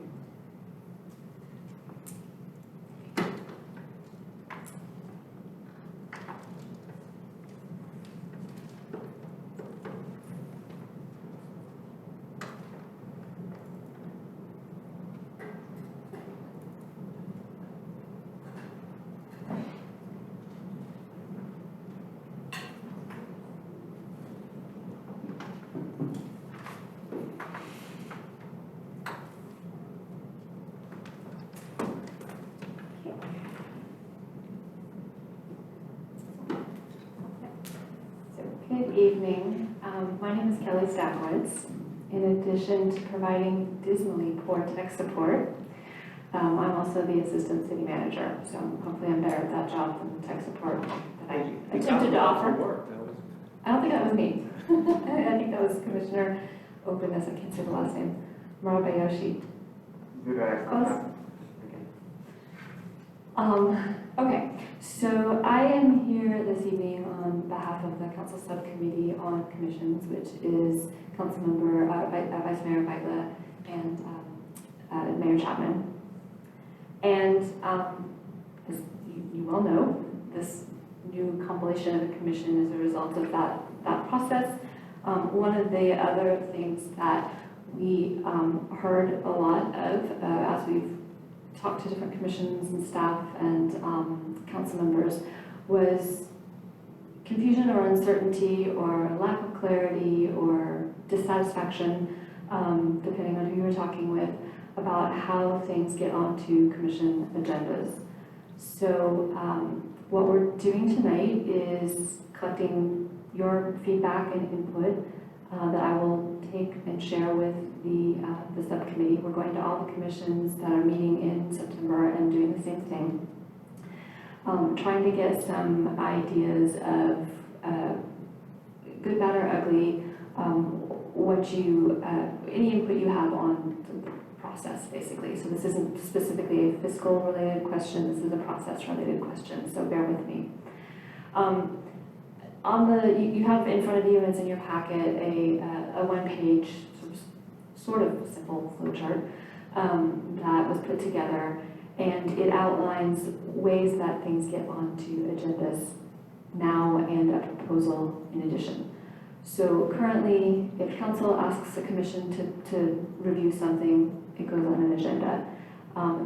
Speaker 9: Good evening. My name is Kelly Stackwoods. In addition to providing dismally poor tech support, I'm also the assistant city manager, so hopefully I'm better at that job than the tech support that I attempted to offer. I don't think that was me. I think that was Commissioner Openness, I can't say the last name, Marabayoshi.
Speaker 4: Did I ask
Speaker 9: Close.
Speaker 4: that?
Speaker 9: Okay, so I am here this evening on behalf of the Council Subcommittee on Commissions, which is Councilmember, Vice Mayor Weigla and Mayor Chapman. And as you well know, this new compilation of a commission is a result of that process. One of the other things that we heard a lot of as we've talked to different commissions and staff and council members was confusion or uncertainty or lack of clarity or dissatisfaction, depending on who you were talking with, about how things get onto commission agendas. So what we're doing tonight is collecting your feedback and input that I will take and share with the subcommittee. We're going to all the commissions that are meeting in September and doing the same thing. Trying to get some ideas of good, bad, or ugly, any input you have on the process, basically. So this isn't specifically a fiscal related question, this is a process related question, so bear with me. You have in front of you, and it's in your packet, a one-page sort of simple flowchart that was put together, and it outlines ways that things get onto agendas now and a proposal in addition. So currently, if council asks the commission to review something, it goes on an agenda.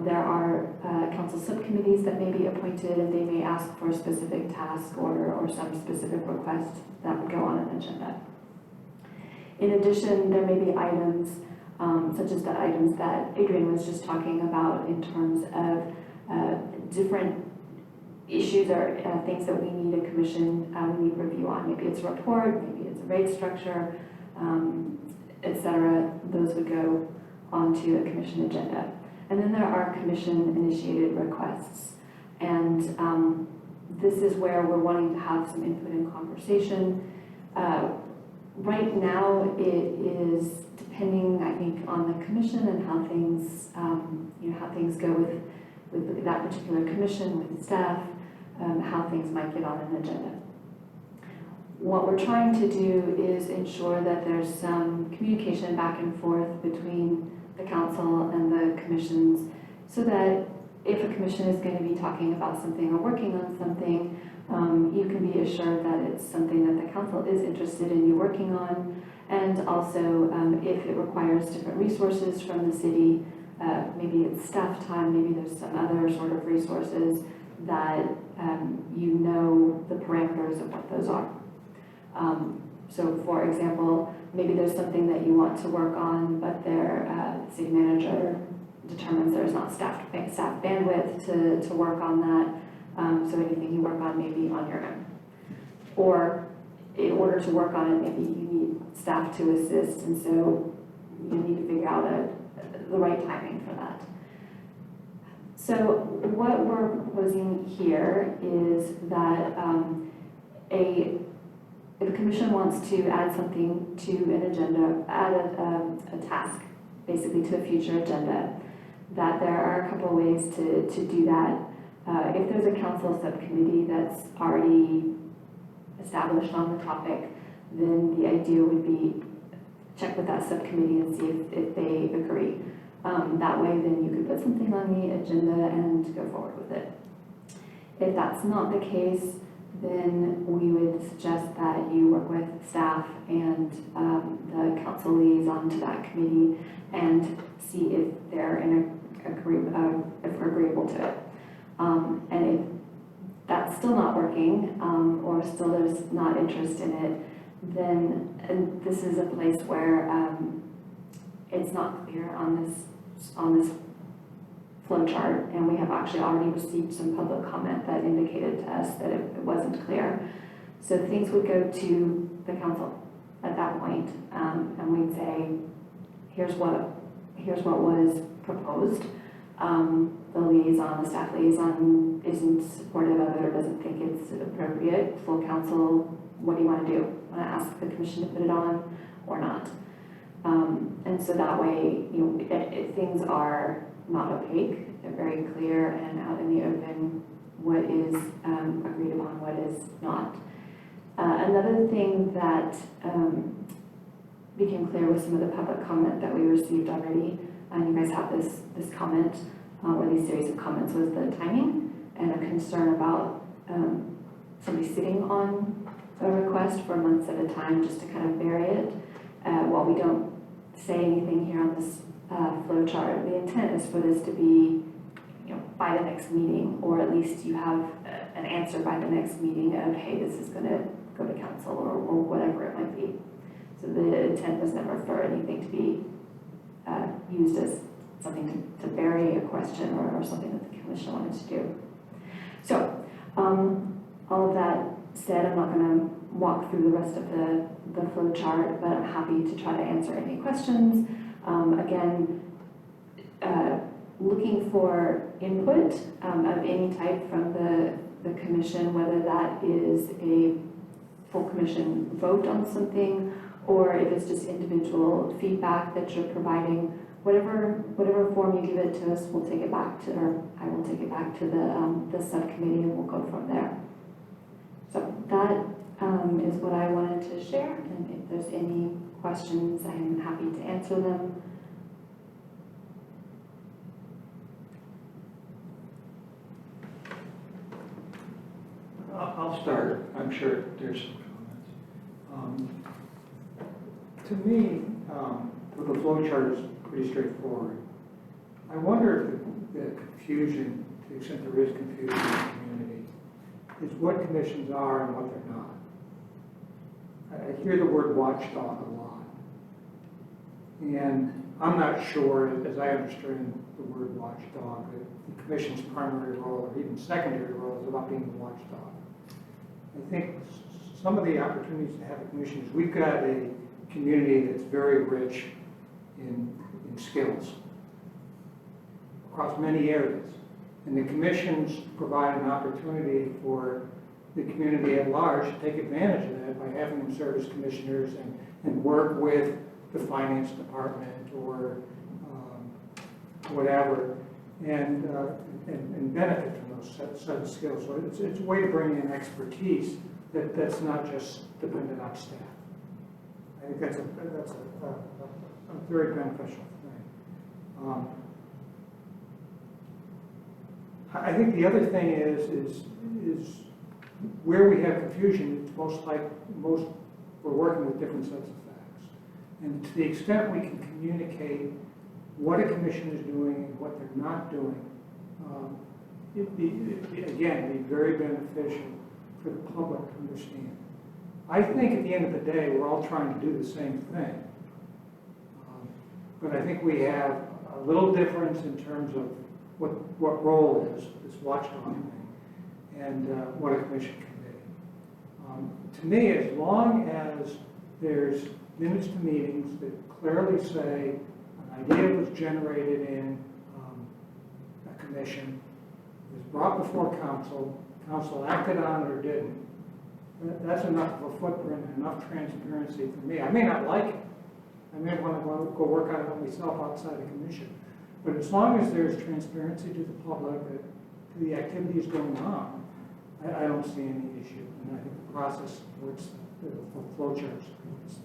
Speaker 9: There are council subcommittees that may be appointed, and they may ask for a specific task or some specific request that would go on an agenda. In addition, there may be items, such as the items that Adrian was just talking about in terms of different issues or things that we need a commission, we need review on. Maybe it's a report, maybe it's a rate structure, etc. Those would go onto a commission agenda. And then there are commission-initiated requests. And this is where we're wanting to have some input and conversation. Right now, it is depending, I think, on the commission and how things, how things go with that particular commission, with staff, how things might get on an agenda. What we're trying to do is ensure that there's some communication back and forth between the council and the commissions, so that if a commission is going to be talking about something or working on something, you can be assured that it's something that the council is interested in you working on, and also if it requires different resources from the city, maybe it's staff time, maybe there's some other sort of resources that you know the parameters of what those are. So for example, maybe there's something that you want to work on, but their city manager determines there's not staff bandwidth to work on that. So anything you work on may be on your own. Or in order to work on it, maybe you need staff to assist, and so you need to figure out the right timing for that. So what we're proposing here is that if a commission wants to add something to an agenda, add a task, basically, to a future agenda, that there are a couple of ways to do that. If there's a council subcommittee that's already established on the topic, then the idea would be check with that subcommittee and see if they agree. That way, then you could put something on the agenda and go forward with it. If that's not the case, then we would suggest that you work with staff and the council liaison to that committee and see if they're if we're agreeable to it. And if that's still not working, or still there's not interest in it, then and this is a place where it's not clear on this flow chart, and we have actually already received some public comment that indicated to us that it wasn't clear. So things would go to the council at that point, and we'd say, here's what was proposed. The staff liaison isn't supportive of it or doesn't think it's appropriate. Full council, what do you want to do? Want to ask the commission to put it on or not? And so that way, things are not opaque. They're very clear and out in the open what is agreed upon, what is not. Another thing that became clear with some of the public comment that we received already, and you guys have this comment, or these series of comments, was the timing and a concern about somebody sitting on a request for months at a time just to kind of bury it. While we don't say anything here on this flow chart, the intent is for this to be, by the next meeting, or at least you have an answer by the next meeting of, hey, this is going to go to council or whatever it might be. So the intent was never for anything to be used as something to bury a question or something that the commission wanted to do. So all of that said, I'm not going to walk through the rest of the flow chart, but I'm happy to try to answer any questions. Again, looking for input of any type from the commission, whether that is a full commission vote on something, or if it's just individual feedback that you're providing. Whatever form you give it to us, we'll take it back to, or I will take it back to the subcommittee, and we'll go from there. So that is what I wanted to share, and if there's any questions, I'm happy to answer them.
Speaker 3: I'll start. I'm sure there's some comments. To me, the flow chart is pretty straightforward. I wonder if the confusion, to the extent there is confusion in the community, is what commissions are and what they're not. I hear the word watchdog a lot. And I'm not sure, as I understand the word watchdog, that the commission's primary role or even secondary role is about being the watchdog. I think some of the opportunities to have a commission is we've got a community that's very rich in skills across many areas. And the commissions provide an opportunity for the community at large to take advantage of that by having them serve as commissioners and work with the finance department or whatever, and benefit from those set of skills. So it's a way to bring in expertise that's not just dependent on staff. I think that's a very beneficial thing. I think the other thing is where we have confusion, it's we're working with different sets of facts. And to the extent we can communicate what a commission is doing and what they're not doing, it'd be very beneficial for the public to understand. I think at the end of the day, we're all trying to do the same thing. But I think we have a little difference in terms of what role is this watchdog thing, and what a commission can be. To me, as long as there's minutes to meetings that clearly say an idea was generated in a commission, was brought before council acted on it or didn't, that's enough of a footprint and enough transparency for me. I may not like it. I may want to go work on it myself outside the commission. But as long as there's transparency to the public, to the activities going on, I don't see any issue. And I think the process supports the flow chart supports.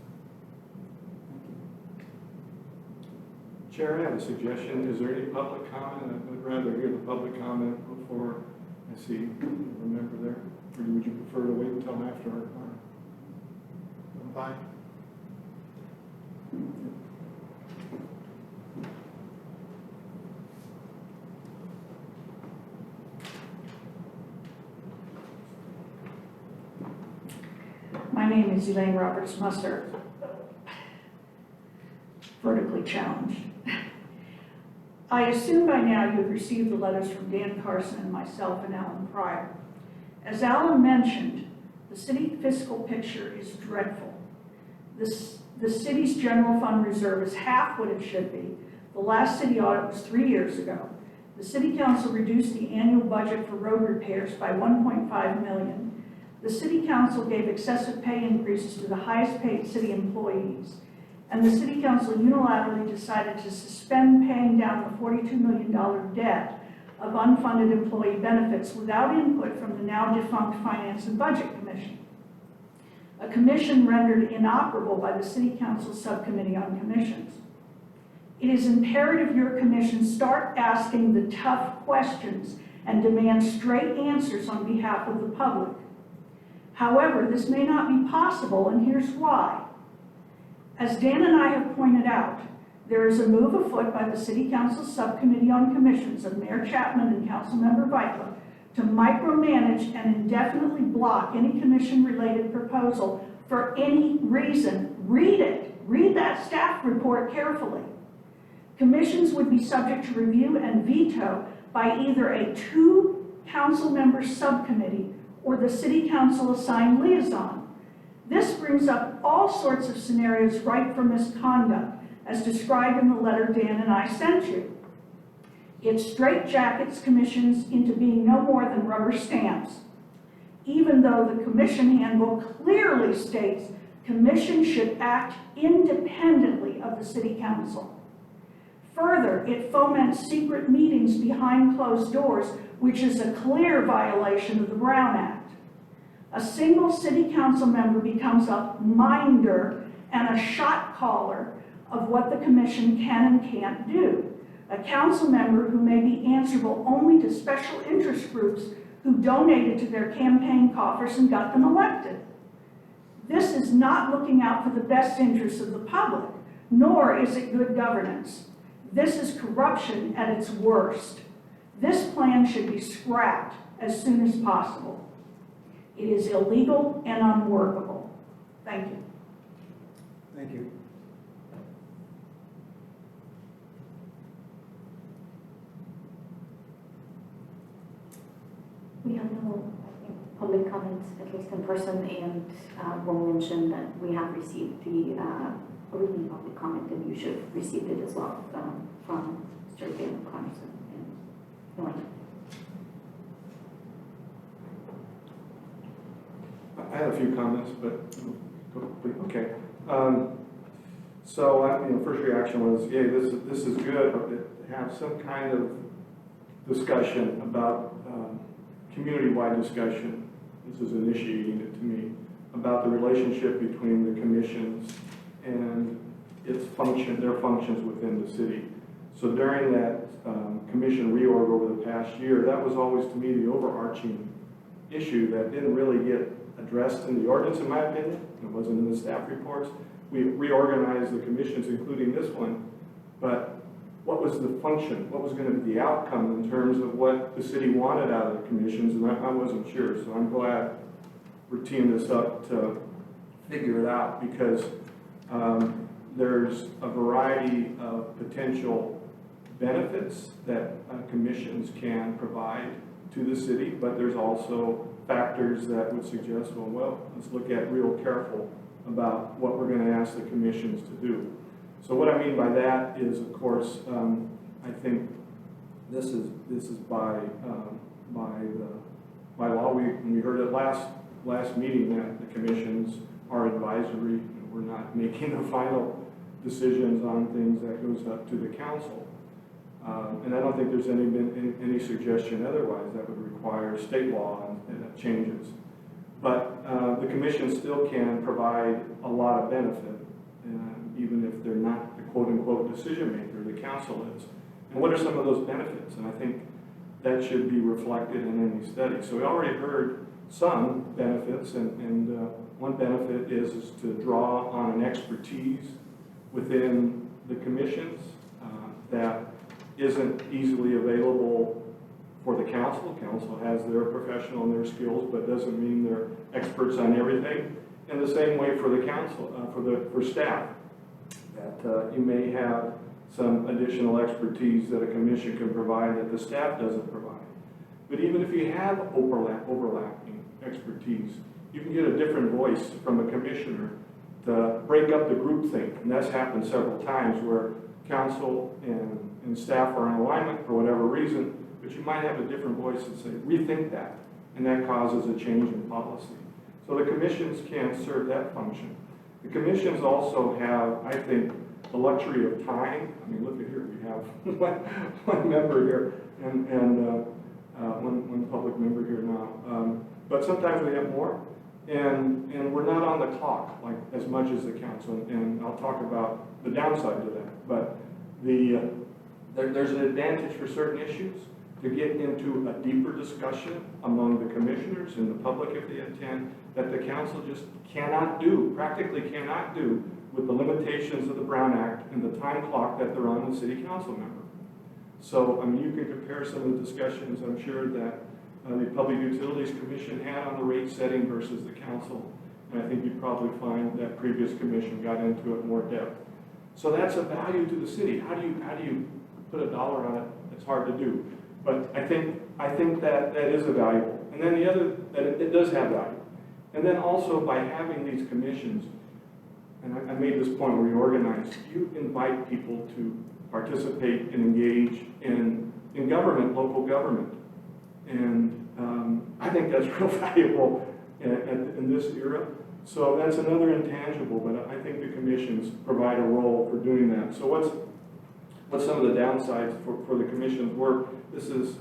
Speaker 3: Thank you.
Speaker 5: Chair, I have a suggestion. Is there any public comment? I would rather hear the public comment before I see a member there. Or would you prefer to wait until after our comment? Fine.
Speaker 10: My name is Elaine Roberts-Musser, vertically challenged. I assume by now you've received the letters from Dan Carson and myself and Alan Pryor. As Alan mentioned, the city fiscal picture is dreadful. The city's general fund reserve is half what it should be. The last city audit was 3 years ago. The city council reduced the annual budget for road repairs by $1.5 million. The city council gave excessive pay increases to the highest paid city employees. And the city council unilaterally decided to suspend paying down the $42 million debt of unfunded employee benefits without input from the now defunct Finance and Budget Commission, a commission rendered inoperable by the City Council Subcommittee on Commissions. It is imperative your commission start asking the tough questions and demand straight answers on behalf of the public. However, this may not be possible, and here's why. As Dan and I have pointed out, there is a move afoot by the City Council Subcommittee on Commissions of Mayor Chapman and Councilmember Vitla to micromanage and indefinitely block any commission-related proposal for any reason. Read it. Read that staff report carefully. Commissions would be subject to review and veto by either a two-council-member subcommittee or the City Council assigned liaison. This brings up all sorts of scenarios ripe for misconduct, as described in the letter Dan and I sent you. It straitjackets commissions into being no more than rubber stamps, even though the commission handbook clearly states commissions should act independently of the City Council. Further, it foments secret meetings behind closed doors, which is a clear violation of the Brown Act. A single City Council member becomes a minder and a shot caller of what the commission can and can't do. A council member who may be answerable only to special interest groups who donated to their campaign coffers and got them elected. This is not looking out for the best interests of the public, nor is it good governance. This is corruption at its worst. This plan should be scrapped as soon as possible. It is illegal and unworkable. Thank you.
Speaker 3: Thank you.
Speaker 2: We have no, I think, public comments, at least in person, and we'll mention that we have received the written public comment, and you should have received it as well from Mr. Daniel Carson and Elaine.
Speaker 5: I had a few comments, but, okay. So, first reaction was, yeah, this is good, but to have some kind of discussion about, community-wide discussion, this is initiating it to me, about the relationship between the commissions and its function, their functions within the city. So during that commission reorg over the past year, that was always to me the overarching issue that didn't really get addressed in the ordinance, in my opinion. It wasn't in the staff reports. We reorganized the commissions, including this one, but what was the function? What was going to be the outcome in terms of what the city wanted out of the commissions? And I wasn't sure, so I'm glad we're teaming this up to figure it out, because there's a variety of potential benefits that commissions can provide to the city, but there's also factors that would suggest, well, let's look at real careful about what we're going to ask the commissions to do. So what I mean by that is, of course, I think this is by law. We heard at last meeting that the commissions are advisory. We're not making the final decisions on things that goes up to the council. And I don't think there's been any suggestion otherwise that would require state law and changes. But the commission still can provide a lot of benefit, even if they're not the quote-unquote decision maker, the council is. And what are some of those benefits? And I think that should be reflected in any study. So we already heard some benefits, and one benefit is to draw on an expertise within the commissions that isn't easily available for the council. Council has their professional and their skills, but doesn't mean they're experts on everything. And the same way for the council, for staff, that you may have some additional expertise that a commission can provide that the staff doesn't provide. But even if you have overlapping expertise, you can get a different voice from a commissioner to break up the groupthink. And that's happened several times where council and staff are in alignment for whatever reason, but you might have a different voice and say, rethink that. And that causes a change in policy. So the commissions can serve that function. The commissions also have, I think, the luxury of time. I mean, look at here, we have one member here and one public member here now. But sometimes we have more, and we're not on the clock like as much as the council. And I'll talk about the downside to that. But there's an advantage for certain issues to get into a deeper discussion among the commissioners and the public if they attend, that the council just cannot do, practically cannot do, with the limitations of the Brown Act and the time clock that they're on the city council member. So, I mean, you can compare some of the discussions, I'm sure, that the Public Utilities Commission had on the rate setting versus the council. And I think you'd probably find that previous commission got into it more depth. So that's a value to the city. How do you put a dollar on it? It's hard to do. But I think that is a valuable. And then the other, that it does have value. And then also by having these commissions, and I made this point where you organize, you invite people to participate and engage in government, local government. And I think that's real valuable in this era. So that's another intangible, but I think the commissions provide a role for doing that. So what's some of the downsides for the commission's work? This is,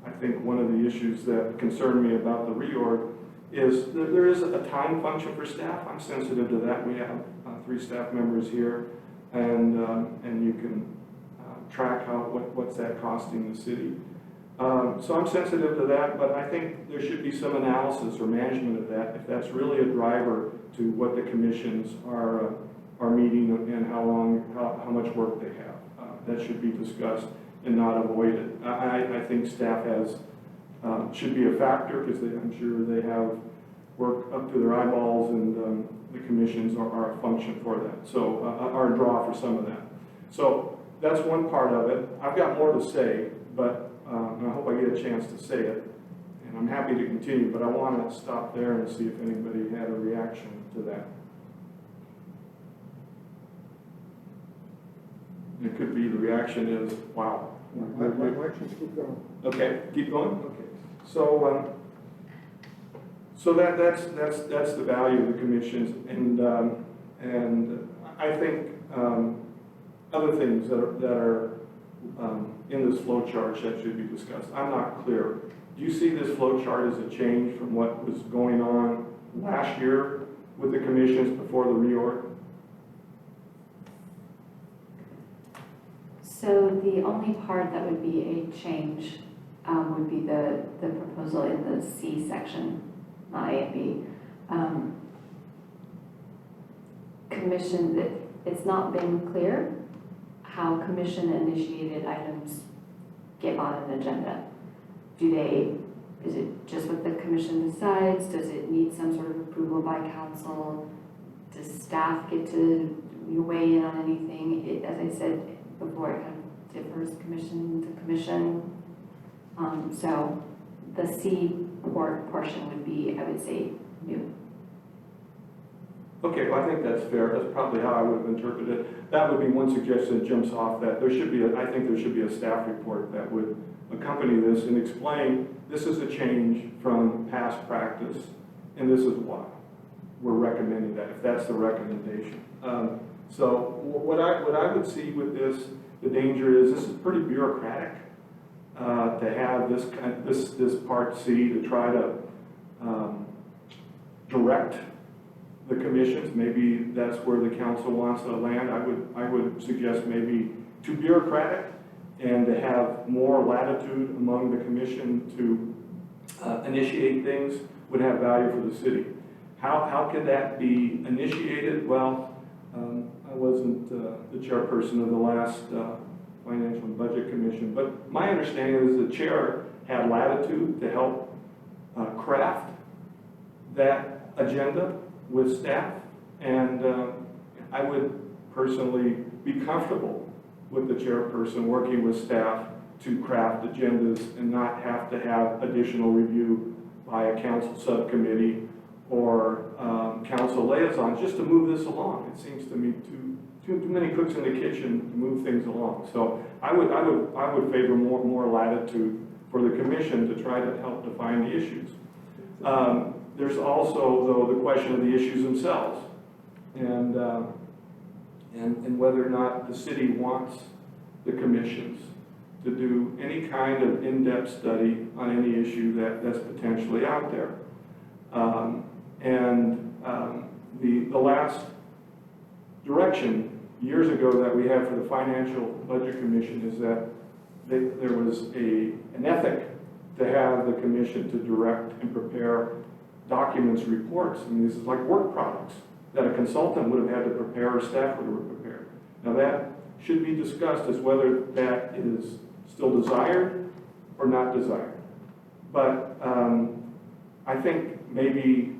Speaker 5: I think, one of the issues that concern me about the reorg is there is a time function for staff. I'm sensitive to that. We have 3 staff members here, and you can track what's that costing the city. So I'm sensitive to that, but I think there should be some analysis or management of that, if that's really a driver to what the commissions are meeting and how much work they have. That should be discussed and not avoided. I think staff should be a factor, because I'm sure they have work up to their eyeballs, and the commissions are a function for that, so are a draw for some of that. So that's one part of it. I've got more to say, but and I hope I get a chance to say it, and I'm happy to continue, but I want to stop there and see if anybody had a reaction to that. It could be the reaction is, wow.
Speaker 3: Why don't you keep going?
Speaker 5: Okay, keep going? Okay. So, so that's the value of the commissions, and I think other things that are in this flow chart that should be discussed. I'm not clear. Do you see this flow chart as a change from what was going on last year with the commissions before the reorg?
Speaker 9: So the only part that would be a change would be the proposal in the C section, not A and B. Commission, it's not been clear how commission-initiated items get on an agenda. Is it just what the commission decides? Does it need some sort of approval by council? Does staff get to weigh in on anything? As I said before, it kind of differs commission to commission. So the C portion would be, I would say, new.
Speaker 5: Okay, well, I think that's fair. That's probably how I would have interpreted it. That would be one suggestion that jumps off that. There should be, I think there should be a staff report that would accompany this and explain this is a change from past practice, and this is why we're recommending that, if that's the recommendation. So what I would see with this, the danger is this is pretty bureaucratic to have this part C to try to direct the commissions. Maybe that's where the council wants to land. I would suggest maybe too bureaucratic, and to have more latitude among the commission to initiate things would have value for the city. How could that be initiated? Well, I wasn't the chairperson of the last Financial and Budget Commission, but my understanding is the chair had latitude to help craft that agenda with staff, and I would personally be comfortable with the chairperson working with staff to craft agendas and not have to have additional review by a council subcommittee or council liaisons just to move this along. It seems to me too many cooks in the kitchen to move things along. So I would favor more latitude for the commission to try to help define the issues. There's also, though, the question of the issues themselves, and whether or not the city wants the commissions to do any kind of in-depth study on any issue that's potentially out there. The last direction years ago that we had for the Financial Budget Commission is that there was an ethic to have the commission to direct and prepare documents, reports. I mean, this is like work products that a consultant would have had to prepare or staff would have prepared. Now that should be discussed as whether that is still desired or not desired. But I think maybe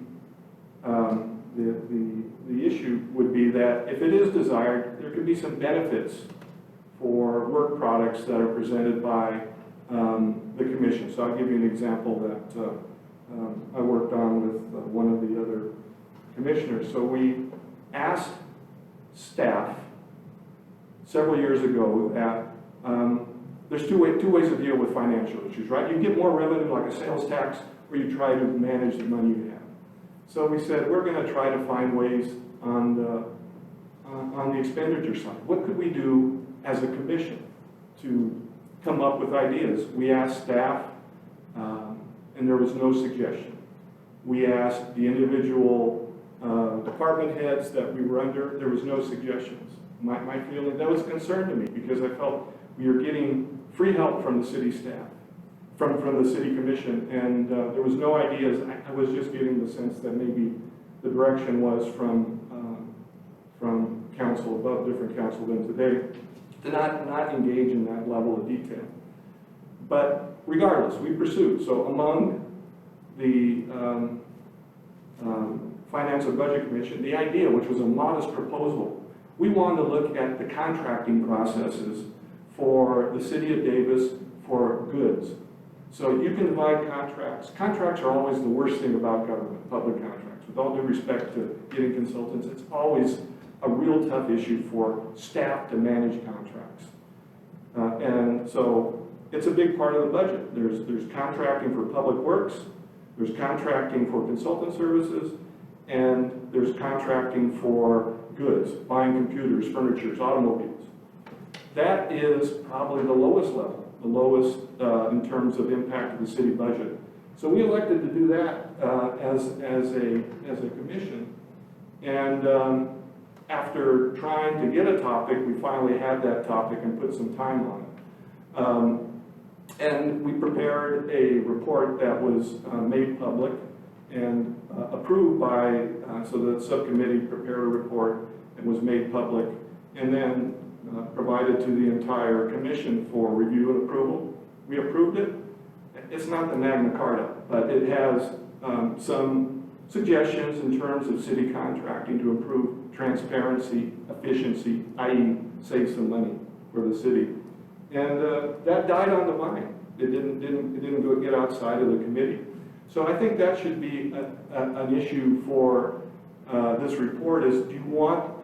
Speaker 5: the issue would be that if it is desired, there could be some benefits for work products that are presented by the commission. So I'll give you an example that I worked on with one of the other commissioners. So we asked staff several years ago that there's two ways to deal with financial issues, right? You get more revenue like a sales tax, or you try to manage the money you have. So we said, we're going to try to find ways on the expenditure side. What could we do as a commission to come up with ideas? We asked staff, and there was no suggestion. We asked the individual department heads that we were under, there was no suggestions. My feeling, that was a concern to me, because I felt we were getting free help from the city staff from the city commission, and there was no ideas. I was just getting the sense that maybe the direction was from council above, different council than today, to not engage in that level of detail. But regardless, we pursued. So among the Finance and Budget Commission, the idea, which was a modest proposal, we wanted to look at the contracting processes for the city of Davis for goods. So you can divide contracts. Contracts are always the worst thing about government, public contracts. With all due respect to getting consultants, it's always a real tough issue for staff to manage contracts. And so it's a big part of the budget. There's contracting for public works, there's contracting for consultant services, and there's contracting for goods, buying computers, furniture, automobiles. That is probably the lowest level, the lowest in terms of impact of the city budget. So we elected to do that as a commission. And after trying to get a topic, we finally had that topic and put some time on it. And we prepared a report that was made public and approved by, so the subcommittee prepared a report and was made public, and then provided to the entire commission for review and approval. We approved it. It's not the Magna Carta, but it has some suggestions in terms of city contracting to improve transparency, efficiency, i.e. save some money for the city. And that died on the vine. It didn't go get outside of the committee. So I think that should be an issue for this report is, do you want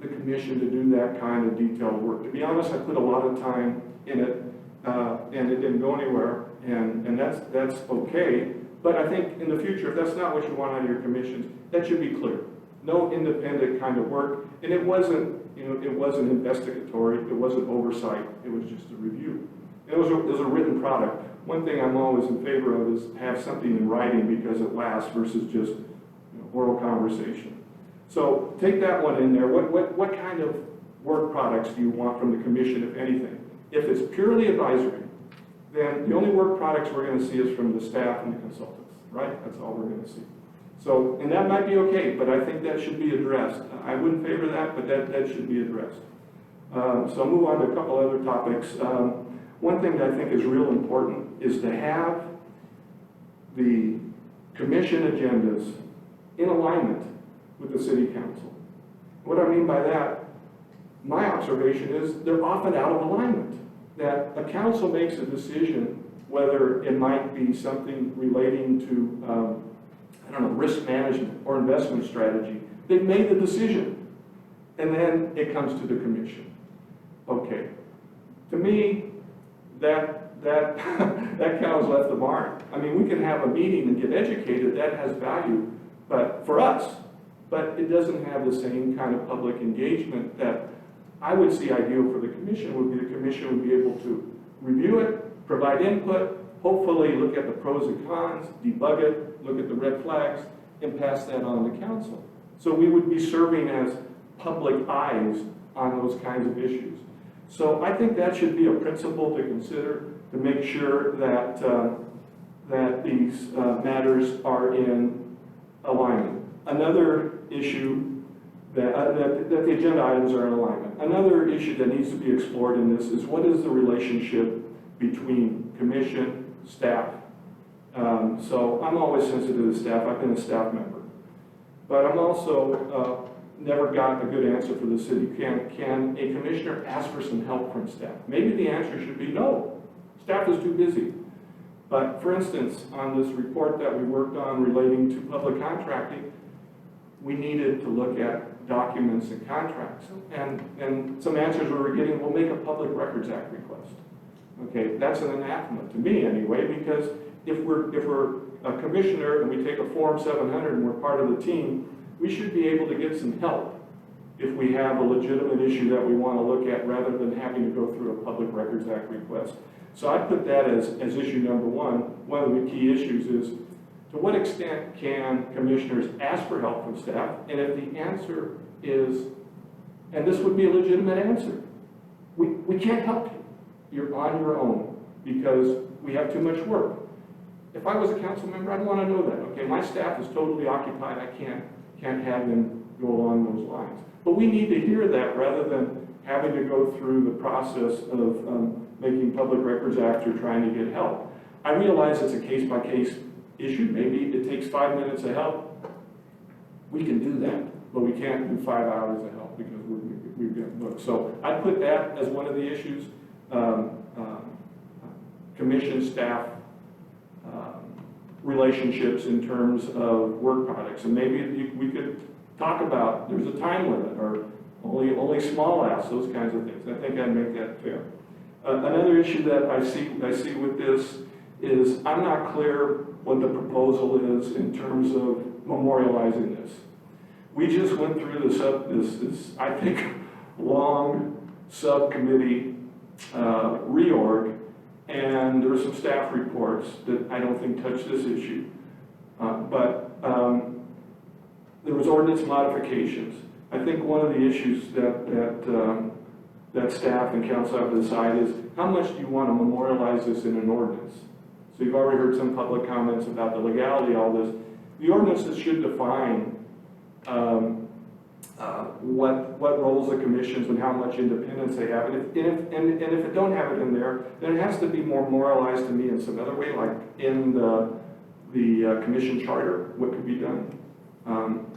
Speaker 5: the commission to do that kind of detailed work? To be honest, I put a lot of time in it, and it didn't go anywhere, and that's okay. But I think in the future, if that's not what you want out of your commissions, that should be clear. No independent kind of work, and it wasn't investigatory, it wasn't oversight, it was just a review. And it was a written product. One thing I'm always in favor of is have something in writing because it lasts versus just oral conversation. So take that one in there. What kind of work products do you want from the commission, if anything? If it's purely advisory, then the only work products we're going to see is from the staff and the consultants, right? That's all we're going to see. So, and that might be okay, but I think that should be addressed. I wouldn't favor that, but that should be addressed. So I'll move on to a couple other topics. One thing that I think is real important is to have the commission agendas in alignment with the city council. What I mean by that, my observation is they're often out of alignment. That a council makes a decision, whether it might be something relating to, I don't know, risk management or investment strategy. They've made the decision, and then it comes to the commission. Okay, to me, that cow's left the barn. I mean, we can have a meeting and get educated, that has value, but for us, but it doesn't have the same kind of public engagement that I would see ideal for the commission. Would be the commission would be able to review it, provide input, hopefully look at the pros and cons, debug it, look at the red flags, and pass that on to council. So we would be serving as public eyes on those kinds of issues. So I think that should be a principle to consider to make sure that that these matters are in alignment. Another issue that the agenda items are in alignment. Another issue that needs to be explored in this is what is the relationship between commission, staff. So I'm always sensitive to staff. I've been a staff member. But I'm also never gotten a good answer for the city. Can a commissioner ask for some help from staff? Maybe the answer should be no. Staff is too busy. But for instance, on this report that we worked on relating to public contracting, we needed to look at documents and contracts. And some answers we were getting, we'll make a Public Records Act request. Okay, that's an anathema to me anyway, because if we're a commissioner and we take a Form 700 and we're part of the team, we should be able to get some help if we have a legitimate issue that we want to look at rather than having to go through a Public Records Act request. So I put that as issue number one. One of the key issues is, to what extent can commissioners ask for help from staff? And if the answer is, and this would be a legitimate answer, we can't help you. You're on your own because we have too much work. If I was a council member, I'd want to know that. Okay, my staff is totally occupied. I can't have them go along those lines. But we need to hear that rather than having to go through the process of making Public Records Act or trying to get help. I realize it's a case-by-case issue. Maybe it takes 5 minutes of help. We can do that, but we can't do 5 hours of help because we've got books. So I put that as one of the issues. Commission staff relationships in terms of work products. And maybe we could talk about, there's a time limit or only small asks, those kinds of things. I think I'd make that fair. Another issue that I see with this is I'm not clear what the proposal is in terms of memorializing this. We just went through this I think, long subcommittee reorg, and there were some staff reports that I don't think touch this issue. But there was ordinance modifications. I think one of the issues that staff and council have to decide is how much do you want to memorialize this in an ordinance? So you've already heard some public comments about the legality of all this. The ordinances should define what roles the commissions and how much independence they have. And if it don't have it in there, then it has to be more memorialized to me in some other way, like in the commission charter, what could be done.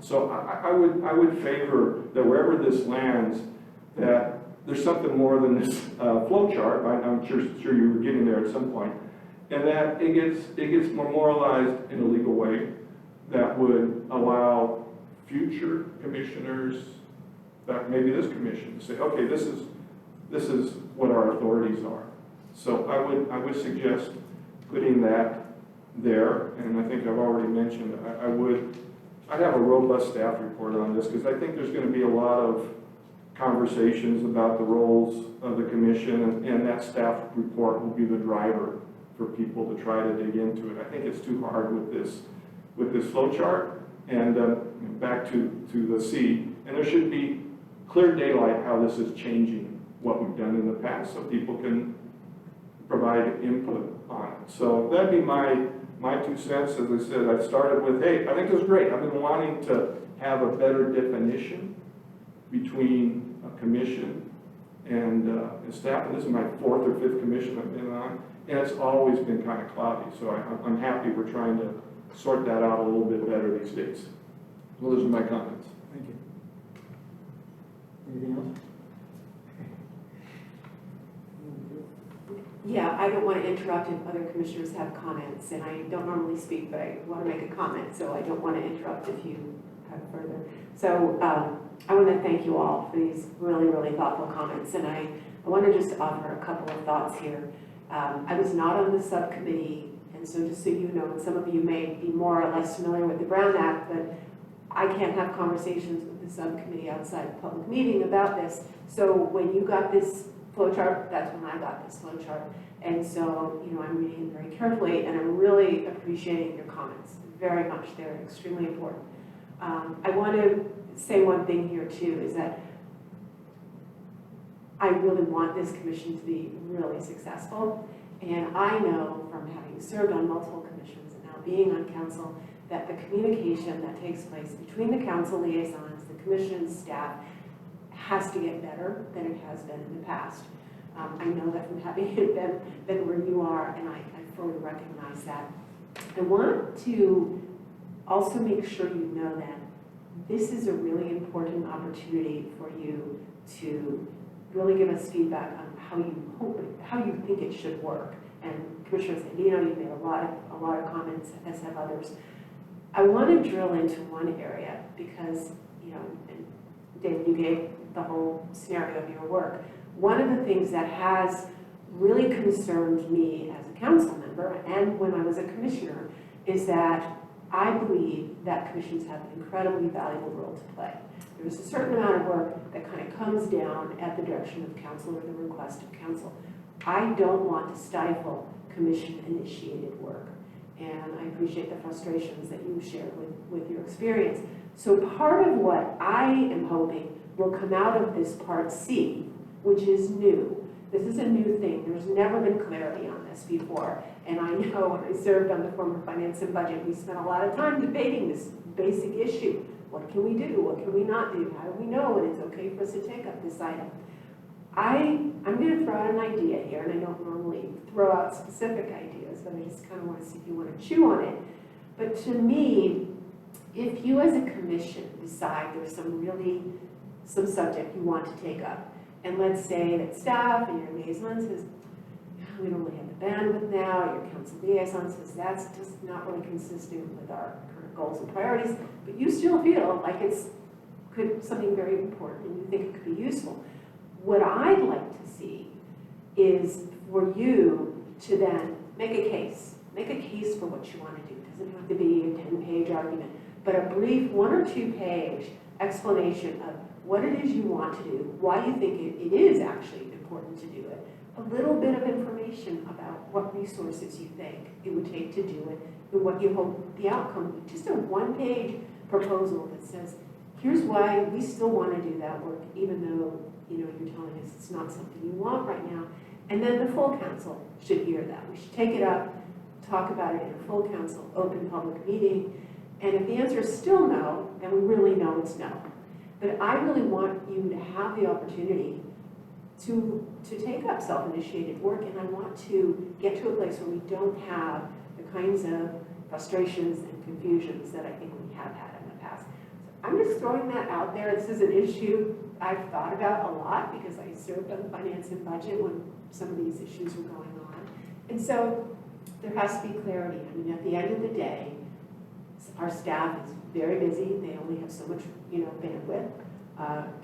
Speaker 5: So I would favor that wherever this lands, that there's something more than this flow chart. I'm sure you were getting there at some point, and that it gets memorialized in a legal way that would allow future commissioners, in fact, maybe this commission, to say, okay, this is what our authorities are. So I would suggest putting that there, and I think I've already mentioned I'd have a robust staff report on this because I think there's going to be a lot of conversations about the roles of the commission, and that staff report will be the driver for people to try to dig into it. I think it's too hard with this flow chart, and back to the C. And there should be clear daylight how this is changing what we've done in the past so people can provide input on it. So that'd be my 2 cents. As I said, I started with, hey, I think this is great. I've been wanting to have a better definition between a commission and staff. And this is my 4th or 5th commission I've been on, and it's always been kind of cloudy. So I'm happy we're trying to sort that out a little bit better these days. Well, those are my comments.
Speaker 3: Thank you. Anything else?
Speaker 11: Yeah, I don't want to interrupt if other commissioners have comments, and I don't normally speak, but I want to make a comment, so I don't want to interrupt if you have further. So I want to thank you all for these really, really thoughtful comments, and I want to just offer a couple of thoughts here. I was not on the subcommittee, and so just so you know, and some of you may be more or less familiar with the Brown Act, but I can't have conversations with the subcommittee outside of public meeting about this. So when you got this flowchart, that's when I got this flowchart. And so, I'm reading it very carefully, and I'm really appreciating your comments very much. They're extremely important. I want to say one thing here too, is that I really want this commission to be really successful. And I know from having served on multiple commissions and now being on council, that the communication that takes place between the council liaisons, the commission staff, has to get better than it has been in the past. I know that from having been where you are, and I fully recognize that. I want to also make sure you know that this is a really important opportunity for you to really give us feedback on how you think it should work. And Commissioner Sandino, you've made a lot of comments, as have others. I want to drill into one area because, and David, you gave the whole scenario of your work. One of the things that has really concerned me as a council member and when I was a commissioner is that I believe that commissions have an incredibly valuable role to play. There's a certain amount of work that kind of comes down at the direction of council or the request of council. I don't want to stifle commission-initiated work, and I appreciate the frustrations that you shared with your experience. So part of what I am hoping will come out of this Part C, which is new, This is a new thing. There's never been clarity on this before. And I know when I served on the former finance and budget, we spent a lot of time debating this basic issue. What can we do? What can we not do? How do we know when it's okay for us to take up this item? I'm going to throw out an idea here, and I don't normally throw out specific ideas, but I just kind of want to see if you want to chew on it. But to me, if you as a commission decide there's some subject you want to take up, and let's say that staff and your liaison says, we don't really have the bandwidth now, your council liaison says that's just not really consistent with our current goals and priorities, but you still feel like it's something very important and you think it could be useful. What I'd like to see is for you to then make a case for what you want to do. It doesn't have to be a 10-page argument, but a brief 1 or 2 page explanation of what it is you want to do, why you think it is actually important to do it, a little bit of information about what resources you think it would take to do it, and what you hope the outcome would be. Just a 1-page proposal that says, here's why we still want to do that work, even though you're telling us it's not something you want right now. And then the full council should hear that. We should take it up, talk about it in a full council, open public meeting. And if the answer is still no, then we really know it's no. But I really want you to have the opportunity to take up self-initiated work, and I want to get to a place where we don't have the kinds of frustrations and confusions that I think we have had in the past. So I'm just throwing that out there. This is an issue I've thought about a lot because I served on the finance and budget when some of these issues were going on. And so there has to be clarity. I mean, at the end of the day, our staff is very busy. They only have so much, bandwidth.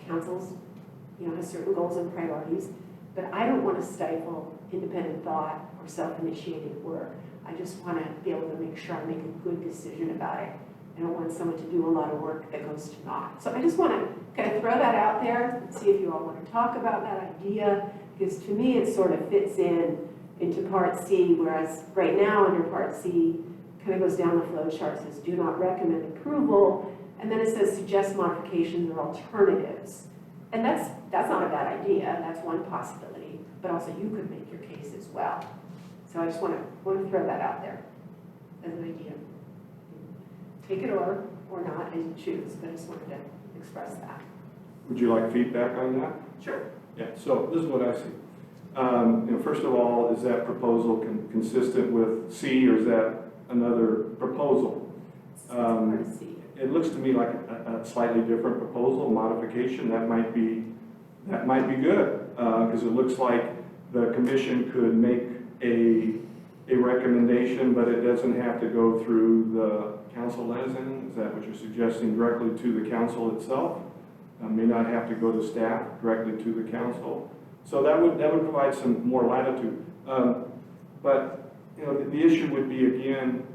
Speaker 11: Councils, has certain goals and priorities. But I don't want to stifle independent thought or self-initiated work. I just want to be able to make sure I make a good decision about it. I don't want someone to do a lot of work that goes to naught. So I just want to kind of throw that out there and see if you all want to talk about that idea, because to me it sort of fits into Part C, whereas right now under Part C, kind of goes down the flow chart, says do not recommend approval, and then it says suggest modifications or alternatives. And that's not a bad idea, that's one possibility, but also you could make your case as well. So I just want to throw that out there as an idea. Take it or not, as you choose, but I just wanted to express that.
Speaker 5: Would you like feedback on that?
Speaker 11: Sure.
Speaker 5: Yeah, so this is what I see. First of all, is that proposal consistent with C, or is that another proposal?
Speaker 11: Part C.
Speaker 5: It looks to me like a slightly different proposal, modification. That might be good, because it looks like the commission could make a recommendation, but it doesn't have to go through the council liaison. Is that what you're suggesting, directly to the council itself? May not have to go to staff, directly to the council. So that would provide some more latitude. But the issue would be, again,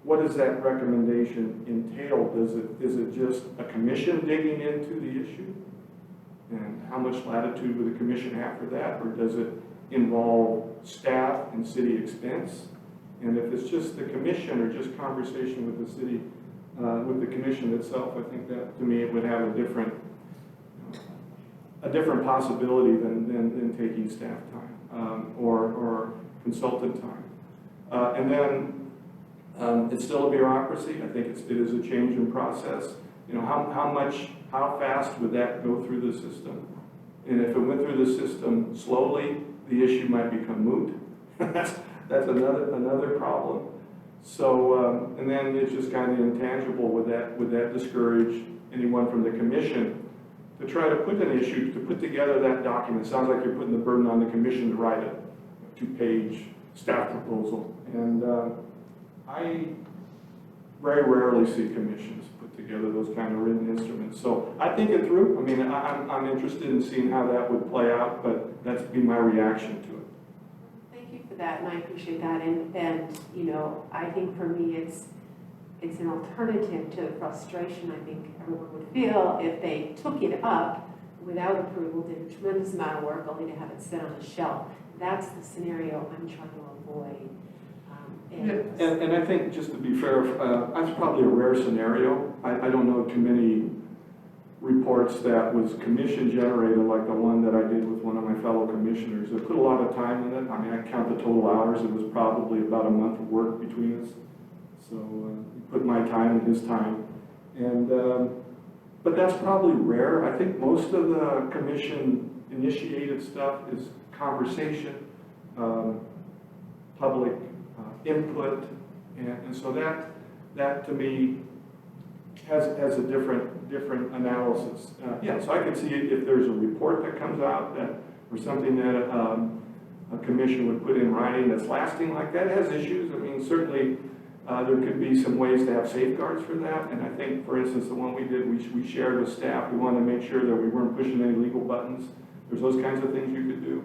Speaker 5: what does that recommendation entail? Is it just a commission digging into the issue? And how much latitude would the commission have for that? Or does it involve staff and city expense? And if it's just the commission or just conversation with the city, with the commission itself, I think that, to me, it would have a different possibility than taking staff time or consultant time. And then it's still a bureaucracy. I think it is a change in process. How fast would that go through the system? And if it went through the system slowly, the issue might become moot. That's another problem. So, and then it's just kind of intangible. Would that discourage anyone from the commission to try to put an issue, to put together that document? It sounds like you're putting the burden on the commission to write a 2-page staff proposal. And I very rarely see commissions put together those kind of written instruments. So I think it through. I mean, I'm interested in seeing how that would play out, but that's be my reaction to it.
Speaker 11: Thank you for that, and I appreciate that. And I think for me, it's an alternative to the frustration I think everyone would feel if they took it up without approval, did a tremendous amount of work only to have it sit on a shelf. That's the scenario I'm trying to avoid.
Speaker 5: And I think, just to be fair, that's probably a rare scenario. I don't know too many reports that was commission generated, like the one that I did with one of my fellow commissioners. I put a lot of time in it. I mean, I count the total hours. It was probably about a month of work between us. So we put my time and his time. And, but that's probably rare. I think most of the commission-initiated stuff is conversation, public input, and so that to me has a different analysis. Yeah, so I could see if there's a report that comes out that, or something that a commission would put in writing that's lasting like that, has issues. I mean, certainly there could be some ways to have safeguards for that. And I think, for instance, the one we did, we shared with staff. We wanted to make sure that we weren't pushing any legal buttons. There's those kinds of things you could do.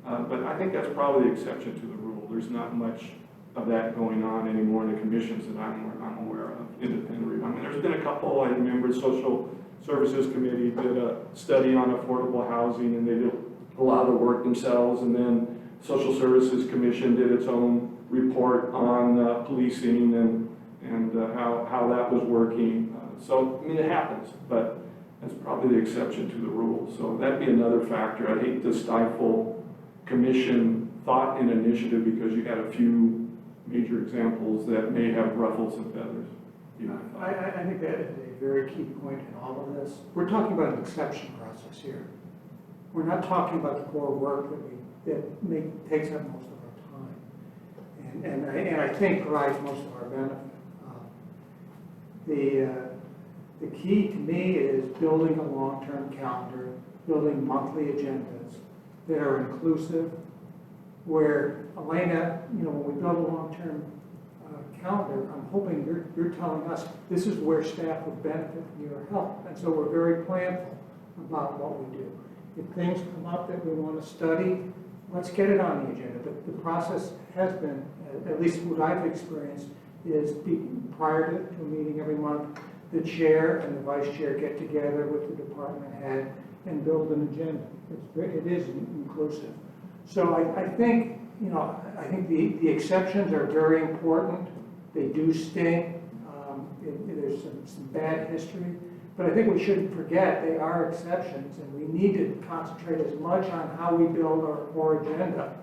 Speaker 5: But I think that's probably the exception to the rule. There's not much of that going on anymore in the commissions that I'm aware of, independently. I mean, there's been a couple. I remember Social Services Committee did a study on affordable housing, and they did a lot of the work themselves. And then Social Services Commission did its own report on policing and how that was working. So, I mean, it happens, but that's probably the exception to the rule. So that'd be another factor. I hate to stifle commission thought and initiative because you had a few major examples that may have ruffles and feathers.
Speaker 3: I think that is a very key point in all of this. We're talking about an exception process here. We're not talking about the core work that takes up most of our time, and I think provides most of our benefit. The key to me is building a long-term calendar, building monthly agendas that are inclusive, where Elena, when we build a long-term calendar, I'm hoping you're telling us this is where staff would benefit from your help. And so we're very planful about what we do. If things come up that we want to study, let's get it on the agenda. The process has been, at least what I've experienced, is prior to a meeting every month, the chair and the vice chair get together with the department head and build an agenda. It is inclusive. So I think, I think the exceptions are very important. They do sting. There's some bad history. But I think we shouldn't forget they are exceptions, and we need to concentrate as much on how we build our core agenda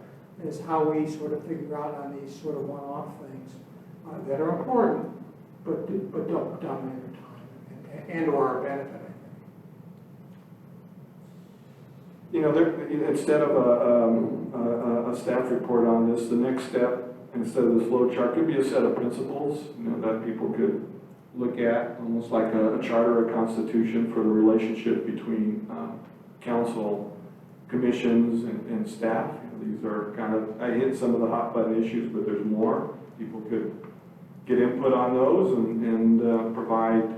Speaker 3: as how we sort of figure out on these sort of one-off things that are important, but don't dominate our time and/or our benefit, I think.
Speaker 5: Instead of a staff report on this, the next step, instead of the flow chart, could be a set of principles, that people could look at, almost like a charter or constitution for the relationship between council, commissions, and staff. These are kind of, I hit some of the hot button issues, but there's more. People could get input on those and provide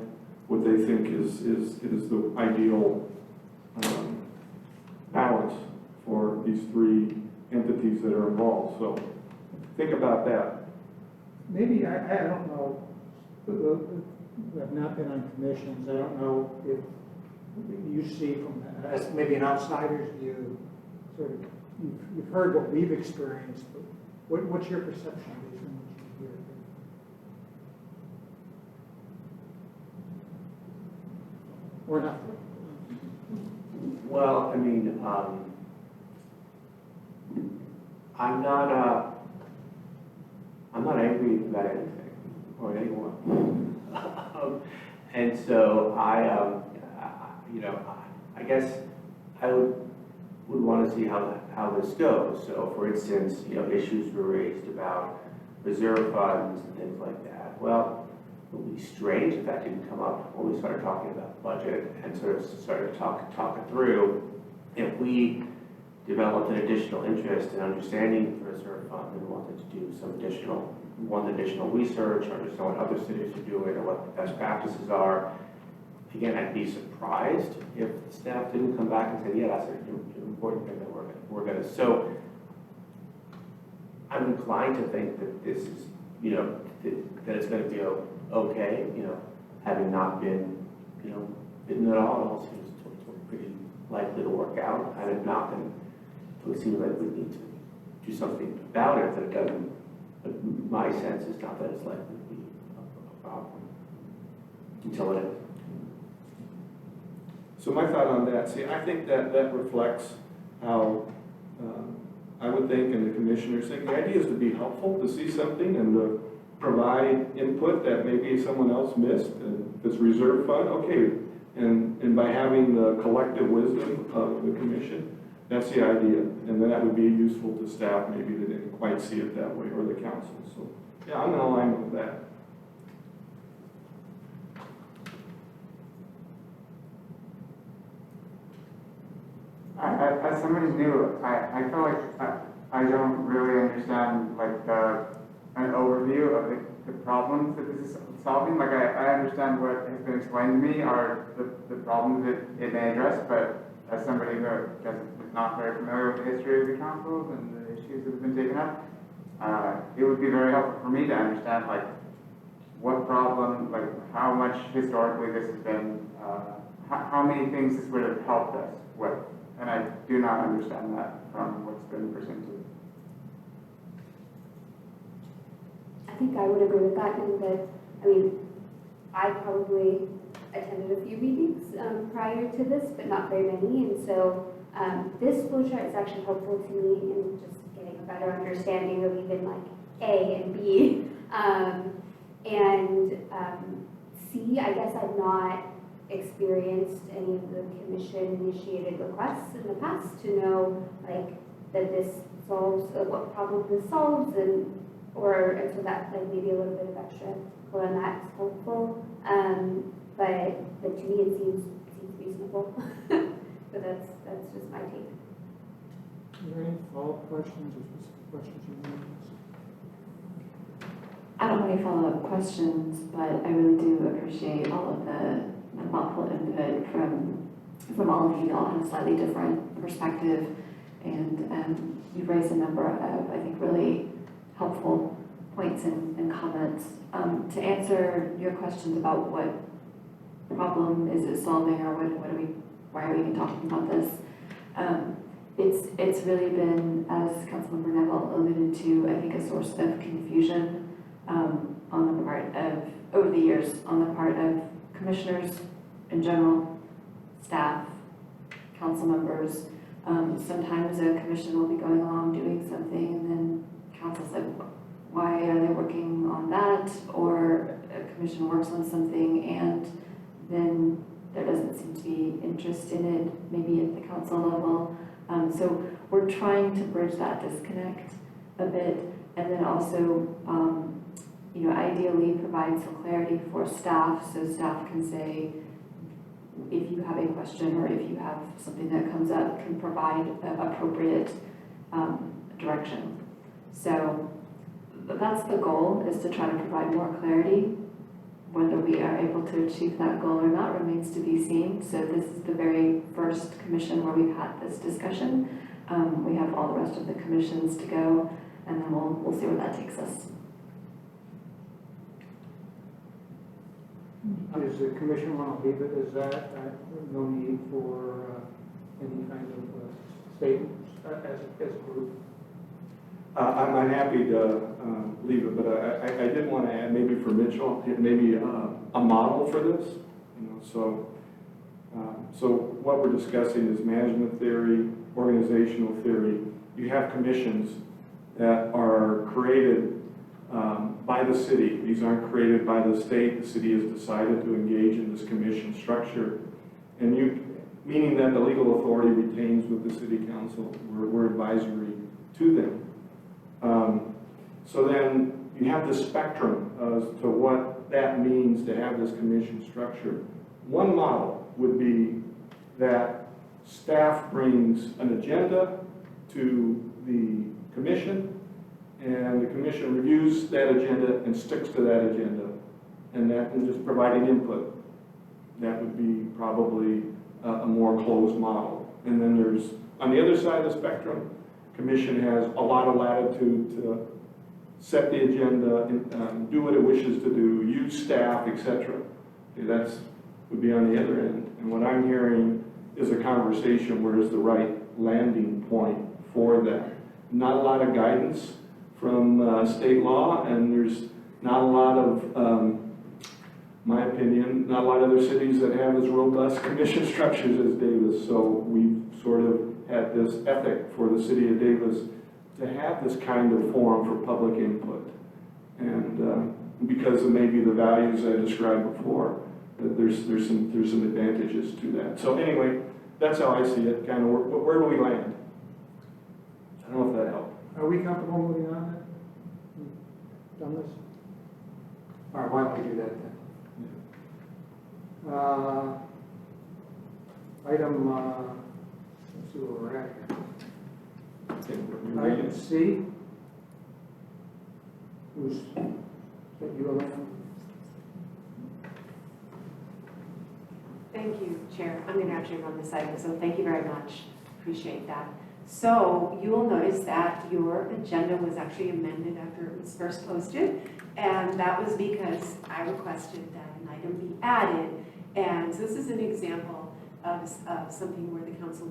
Speaker 5: what they think is the ideal balance for these three entities that are involved. So think about that.
Speaker 3: Maybe, I don't know, I've not been on commissions. I don't know if you see from as maybe an outsider's view, sort of, you've heard what we've experienced, but what's your perception of these and what you hear? Or not?
Speaker 8: Well, I mean, I'm not angry about anything or anyone. And so I guess I would want to see how this goes. So, for instance, issues were raised about reserve funds and things like that. Well, it would be strange if that didn't come up when we started talking about budget and sort of started talking through. If we developed an additional interest in understanding the reserve fund and wanted to do some additional research or understand what other cities are doing or what the best practices are, again, I'd be surprised if staff didn't come back and say, yeah, that's an important thing that we're going to. So I'm inclined to think that this is, that it's going to be okay, having not been, bitten at all. It all seems pretty likely to work out. And if not, then it would seem like we need to do something about it, but it doesn't. But my sense is not that it's likely to be a problem until it is.
Speaker 5: So my thought on that, see, I think that reflects how I would think, and the commissioners think, the idea is to be helpful, to see something and to provide input that maybe someone else missed, and if it's reserve fund, okay. And by having the collective wisdom of the commission, that's the idea. And then that would be useful to staff maybe that didn't quite see it that way, or the council. So yeah, I'm in alignment with that.
Speaker 4: As somebody new, I feel like I don't really understand like an overview of the problems that this is solving. Like I understand what has been explained to me are the problems that it may address, but as somebody who is not very familiar with the history of the councils and the issues that have been taken up, it would be very helpful for me to understand like what problem, like how much historically this has been, how many things this would have helped us with. And I do not understand that from what's been presented.
Speaker 2: I think I would agree with that in that, I mean, I probably attended a few meetings prior to this, but not very many. And so this flow chart is actually helpful to me in just getting a better understanding of even like A and B. C, I guess I've not experienced any of the commission-initiated requests in the past to know like that this solves what problem this solves, and so that like maybe a little bit of extra color on that is helpful. But to me it seems reasonable. So that's just my take.
Speaker 3: Are there any follow-up questions or specific questions you want to ask?
Speaker 9: I don't have any follow-up questions, but I really do appreciate all of the thoughtful input from all of you. Y'all have a slightly different perspective, and you've raised a number of, I think, really helpful points and comments. To answer your questions about what problem is it solving, or why are we even talking about this? It's really been, as Councilmember Neville alluded to, I think a source of confusion on the part of, over the years, on the part of commissioners in general, staff, council members. Sometimes a commission will be going along doing something, and then council said, why are they working on that? Or a commission works on something and then there doesn't seem to be interest in it, maybe at the council level. So we're trying to bridge that disconnect a bit, and then also ideally provide some clarity for staff, so staff can say, if you have a question or if you have something that comes up, can provide appropriate direction. So that's the goal, is to try to provide more clarity. Whether we are able to achieve that goal or not remains to be seen. So this is the very first commission where we've had this discussion. We have all the rest of the commissions to go, and then we'll see where that takes us.
Speaker 3: Does the commission want to leave it as that? No need for any kind of statements as a group?
Speaker 5: I'm happy to leave it, but I did want to add, maybe for Mitchell, maybe a model for this. So what we're discussing is management theory, organizational theory. You have commissions that are created by the city. These aren't created by the state. The city has decided to engage in this commission structure, and meaning that the legal authority retains with the city council. We're advisory to them. So then you have the spectrum as to what that means to have this commission structure. One model would be that staff brings an agenda to the commission, and the commission reviews that agenda and sticks to that agenda, and that is just providing input. That would be probably a more closed model. And then there's, on the other side of the spectrum, commission has a lot of latitude to set the agenda, and do what it wishes to do, use staff, etc. That would be on the other end. And what I'm hearing is a conversation where is the right landing point for that. Not a lot of guidance from state law, and there's not a lot of, my opinion, not a lot of other cities that have as robust commission structures as Davis. So we've sort of had this ethic for the city of Davis to have this kind of forum for public input. And because of maybe the values I described before, that there's some advantages to that. So anyway, that's how I see it, kind of where do we land? I don't know if that helped.
Speaker 3: Are we comfortable moving on then? Done this? All right, why don't we do that then? Item, let's see where we're at here. Item C. Who's, is that you, Elena?
Speaker 11: Thank you, Chair. I'm going to actually run this item, so thank you very much. Appreciate that. So you will notice that your agenda was actually amended after it was first posted, and that was because I requested that an item be added. And so this is an example of something where the council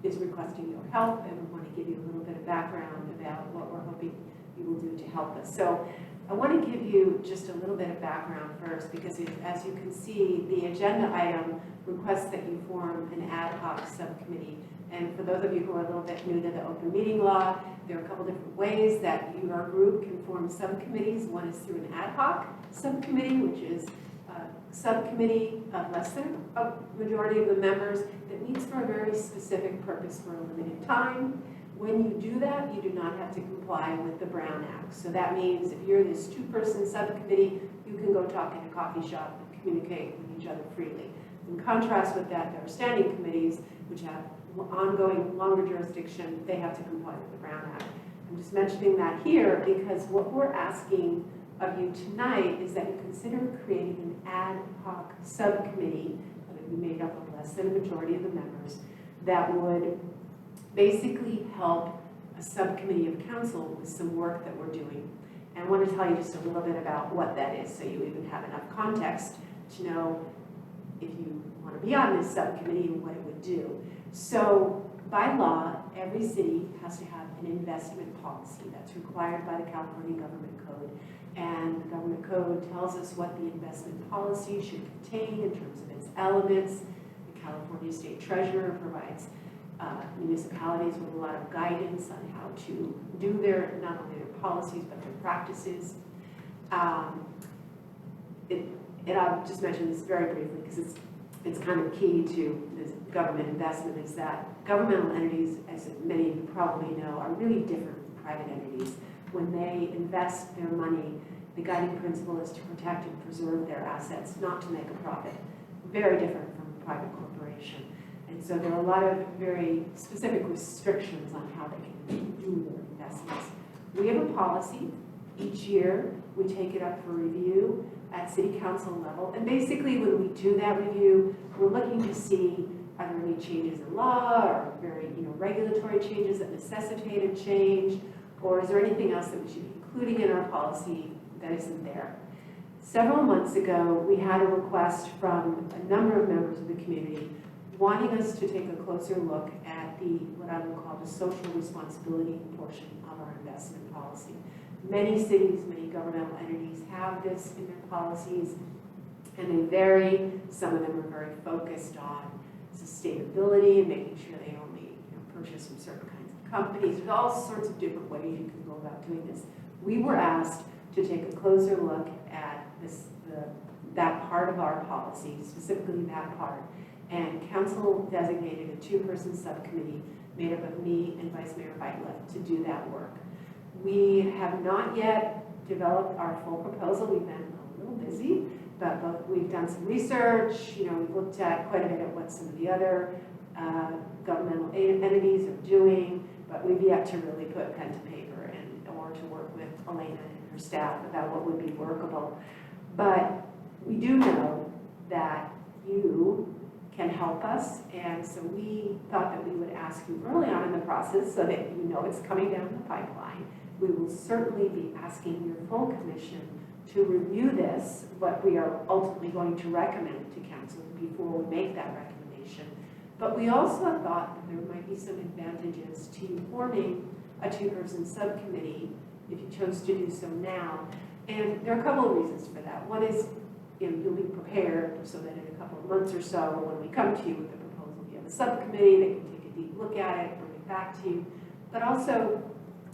Speaker 11: is requesting your help, and we want to give you a little bit of background about what we're hoping you will do to help us. So I want to give you just a little bit of background first, because as you can see, the agenda item requests that you form an ad hoc subcommittee. And for those of you who are a little bit new to the open meeting law, there are a couple different ways that your group can form subcommittees. One is through an ad hoc subcommittee, which is a subcommittee of less than a majority of the members that meets for a very specific purpose for a limited time. When you do that, you do not have to comply with the Brown Act. So that means if you're this two-person subcommittee, you can go talk in a coffee shop and communicate with each other freely. In contrast with that, there are standing committees which have ongoing, longer jurisdiction. They have to comply with the Brown Act. I'm just mentioning that here because what we're asking of you tonight is that you consider creating an ad hoc subcommittee that would be made up of less than a majority of the members that would basically help a subcommittee of council with some work that we're doing. And I want to tell you just a little bit about what that is so you even have enough context to know if you want to be on this subcommittee and what it would do. So by law, every city has to have an investment policy that's required by the California Government Code. And the Government Code tells us what the investment policy should contain in terms of its elements. The California State Treasurer provides municipalities with a lot of guidance on how to do their, not only their policies, but their practices. I'll just mention this very briefly because it's kind of key to this government investment, is that governmental entities, as many of you probably know, are really different from private entities. When they invest their money, the guiding principle is to protect and preserve their assets, not to make a profit. Very different from a private corporation. And so there are a lot of very specific restrictions on how they can do their investments. We have a policy. Each year, we take it up for review at city council level. And basically, when we do that review, we're looking to see are there any changes in law or very regulatory changes that necessitate a change, or is there anything else that we should be including in our policy that isn't there? Several months ago, we had a request from a number of members of the community wanting us to take a closer look at what I would call the social responsibility portion of our investment policy. Many cities, many governmental entities have this in their policies, and they vary. Some of them are very focused on sustainability and making sure they only purchase from certain kinds of companies. There's all sorts of different ways you can go about doing this. We were asked to take a closer look at that part of our policy, specifically that part, and council designated a two-person subcommittee made up of me and Vice Mayor Beitla to do that work. We have not yet developed our full proposal. We've been a little busy, but we've done some research. We've looked at quite a bit at what some of the other governmental entities are doing, but we've yet to really put pen to paper or to work with Elena and her staff about what would be workable. But we do know that you can help us, and so we thought that we would ask you early on in the process so that you know it's coming down the pipeline. We will certainly be asking your full commission to review this, what we are ultimately going to recommend to council before we make that recommendation. But we also thought that there might be some advantages to forming a two-person subcommittee if you chose to do so now. And there are a couple of reasons for that. One is you'll be prepared so that in a couple of months or so, when we come to you with the proposal, you have a subcommittee that can take a deep look at it, bring it back to you. But also,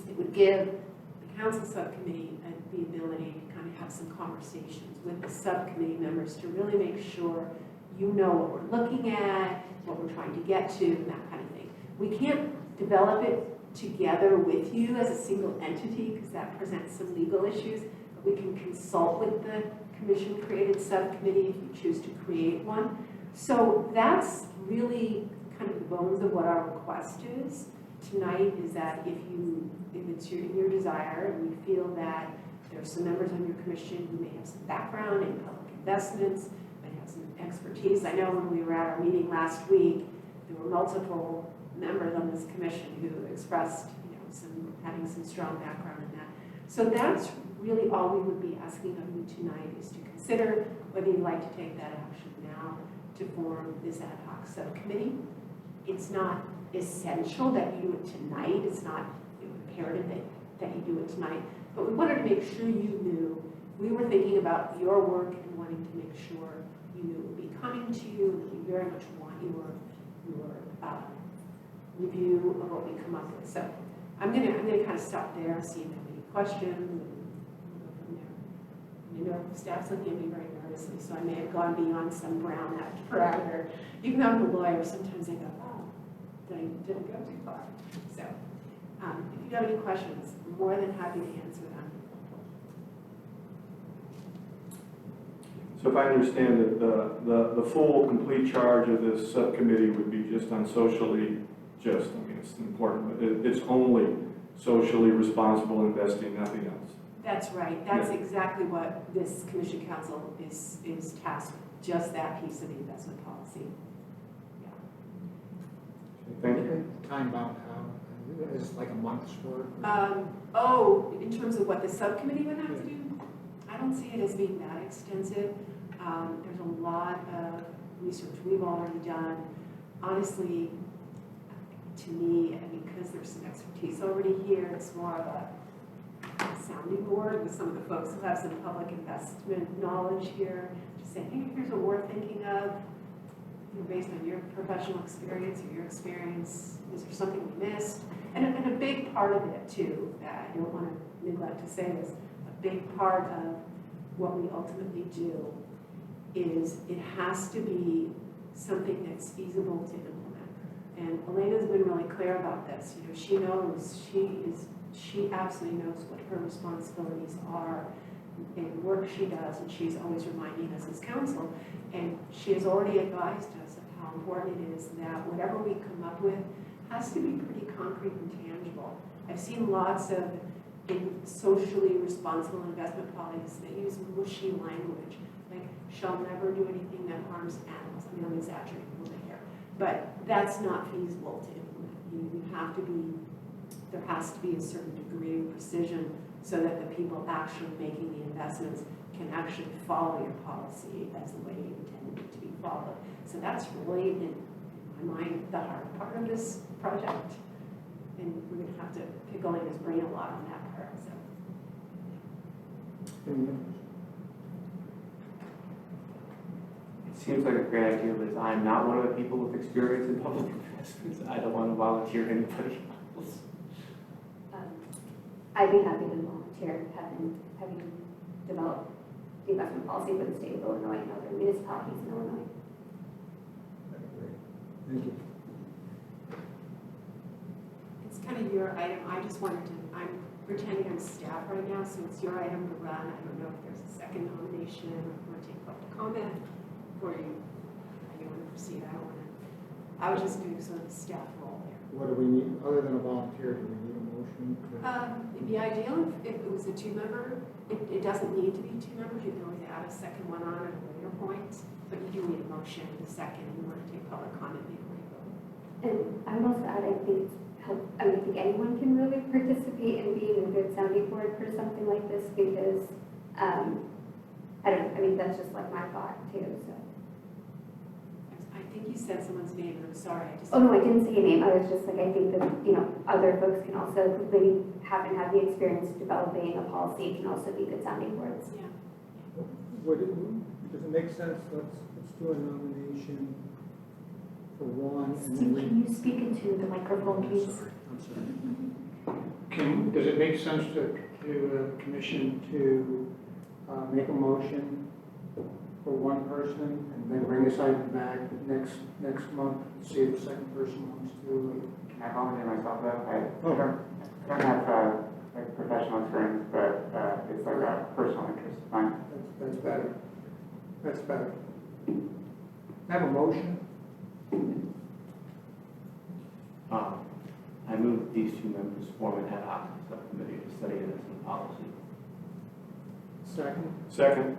Speaker 11: it would give the council subcommittee the ability to kind of have some conversations with the subcommittee members to really make sure you know what we're looking at, what we're trying to get to, and that kind of thing. We can't develop it together with you as a single entity because that presents some legal issues, but we can consult with the commission-created subcommittee if you choose to create one. So that's really kind of the bones of what our request is tonight, is that if it's your desire and you feel that there's some members on your commission who may have some background in public investments, may have some expertise. I know when we were at our meeting last week, there were multiple members on this commission who expressed, having some strong background in that. So that's really all we would be asking of you tonight, is to consider whether you'd like to take that action now to form this ad hoc subcommittee. It's not essential that you do it tonight. It's not imperative that you do it tonight. But we wanted to make sure you knew we were thinking about your work and wanting to make sure you knew it would be coming to you, and that we very much want your review of what we come up with. So I'm gonna kind of stop there, see if you have any questions, and go from there. You know, staff's looking at me very nervously, so I may have gone beyond some Brown Act parameter. Even though I'm a lawyer, sometimes I go, oh, didn't go too far. So if you have any questions, I'm more than happy to answer them.
Speaker 5: So if I understand it, the full, complete charge of this subcommittee would be just on socially just, I mean, it's important, but it's only socially responsible investing, nothing else.
Speaker 11: That's right. That's exactly what this commission council is tasked with, just that piece of the investment policy. Yeah.
Speaker 5: Thank you.
Speaker 3: Time bound, is it like a month's work?
Speaker 11: In terms of what the subcommittee would have to do, I don't see it as being that extensive. There's a lot of research we've already done. Honestly, to me, because there's some expertise already here, it's more of a sounding board with some of the folks who have some public investment knowledge here, just saying, hey, here's what we're thinking of, based on your professional experience or your experience, is there something we missed? And a big part of it too, that I don't want to neglect to say, is a big part of what we ultimately do is it has to be something that's feasible to implement. And Elena's been really clear about this. She knows, she absolutely knows what her responsibilities are in the work she does, and she's always reminding us as council. And she has already advised us of how important it is that whatever we come up with has to be pretty concrete and tangible. I've seen lots of socially responsible investment policies that use mushy language, like shall never do anything that harms animals. I mean, I'm exaggerating a little bit here, but that's not feasible to implement. You have to be, there has to be a certain degree of precision so that the people actually making the investments can actually follow your policy as the way you intended it to be followed. So that's really, in my mind, the hard part of this project. And we're going to have to pick Elena's brain a lot on that part. So.
Speaker 8: It seems like a great idea, Liz. I'm not one of the people with experience in public investments. I don't want to volunteer anybody else.
Speaker 2: I'd be happy to volunteer, having developed the investment policy for the state of Illinois and other municipalities in Illinois.
Speaker 3: Thank you.
Speaker 11: It's kind of your item. I just wanted to, I'm pretending I'm staff right now, so it's your item to run. I don't know if there's a second nomination or if you want to take public comment before you want to proceed. I was just doing sort of a staff role there.
Speaker 3: What do we need, other than a volunteer, do we need a motion?
Speaker 11: It'd be ideal if it was a two-member. It doesn't need to be two members. You can always add a second one on at a later point, but you do need a motion in a second in order to take public comment before you vote.
Speaker 2: And I would also add, I think I think anyone can really participate in being a good sounding board for something like this, because that's just like my thought too. So.
Speaker 11: I think you said someone's name. I'm sorry.
Speaker 2: Oh no, I didn't say a name. I was just like, I think that other folks can also, who maybe haven't had the experience developing a policy, can also be good sounding boards.
Speaker 11: Yeah.
Speaker 3: does it make sense, let's do a nomination for one and then
Speaker 2: Steve, can you speak into the microphone, please?
Speaker 3: I'm sorry. Does it make sense to the commission to make a motion for one person and then bring this item back next month, and see if the second person wants to?
Speaker 4: Can I volunteer myself though? I don't have like professional experience, but it's like a personal interest of mine.
Speaker 3: That's better. That's better. Have a motion?
Speaker 8: I move these two members form an ad hoc subcommittee to study this in policy.
Speaker 3: Second?
Speaker 5: Second.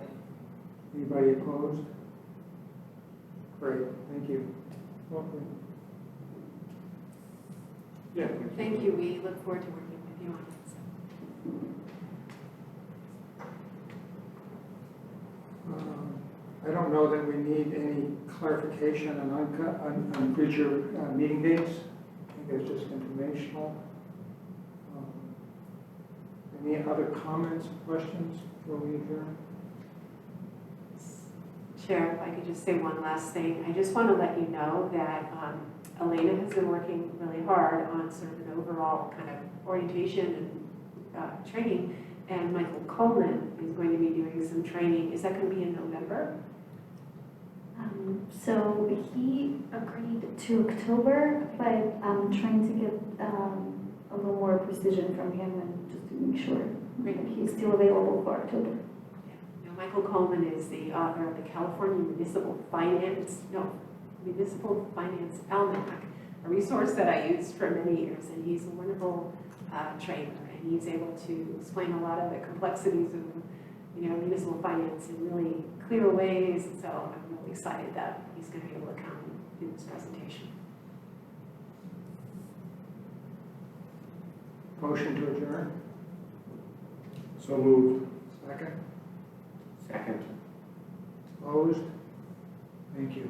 Speaker 3: Anybody opposed? Great, thank you. Welcome.
Speaker 5: Yeah.
Speaker 11: Thank you, we look forward to working with you on this.
Speaker 3: I don't know that we need any clarification on future meeting dates. I think it's just informational. Any other comments, questions before we adjourn?
Speaker 11: Chair, if I could just say one last thing. I just want to let you know that Elena has been working really hard on sort of an overall kind of orientation and training, and Michael Coleman is going to be doing some training. Is that going to be in November?
Speaker 2: So he agreed to October, but I'm trying to get a little more precision from him and just to make sure that he's still available for October.
Speaker 11: Now, Michael Coleman is the author of the California Municipal Finance Almanac, a resource that I used for many years, and he's a wonderful trainer, and he's able to explain a lot of the complexities of municipal finance in really clear ways. So I'm really excited that he's going to be able to come and do this presentation.
Speaker 3: Motion to adjourn?
Speaker 5: So moved.
Speaker 3: Second?
Speaker 8: Second.
Speaker 3: Opposed? Thank you.